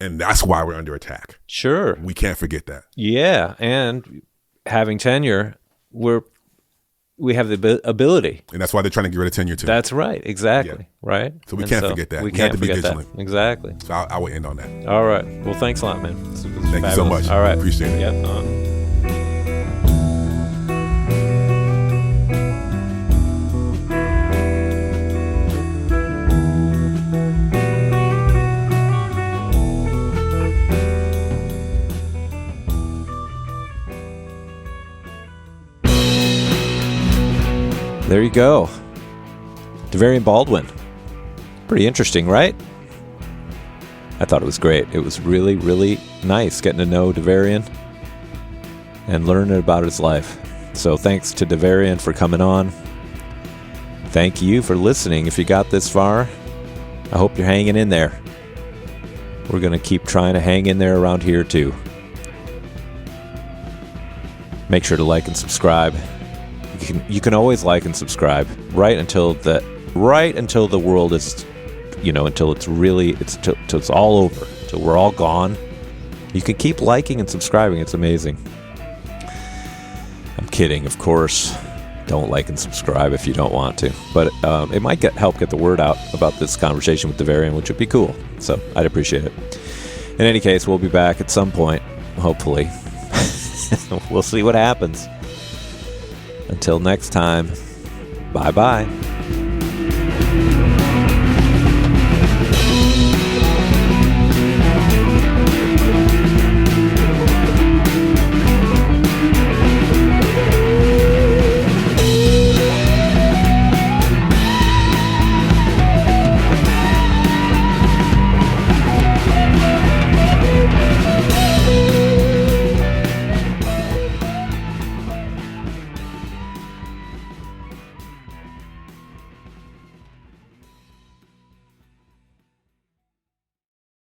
and that's why we're under attack. Sure. We can't forget that. Yeah, and having tenure, we have the ability. And that's why they're trying to get rid of tenure too. That's right, exactly, Yeah. right? So we can't forget that. We have can't to be forget vigilant. that. Exactly. So I will end on that. All right. Well, thanks a lot, man. This was Thank you so fabulous. much. All right. Appreciate it. Yeah. There you go. Davarian Baldwin. Pretty interesting, right? I thought it was great. It was really, really nice getting to know Davarian and learning about his life. So thanks to Davarian for coming on. Thank you for listening. If you got this far, I hope you're hanging in there. We're going to keep trying to hang in there around here too. Make sure to like and subscribe. You can always like and subscribe right until the world is, until it's all over, till we're all gone. You can keep liking and subscribing. It's amazing. I'm kidding, of course. Don't like and subscribe if you don't want to, but it might help get the word out about this conversation with Davarian, which would be cool. So I'd appreciate it. In any case, we'll be back at some point, hopefully. We'll see what happens. Until next time, bye-bye.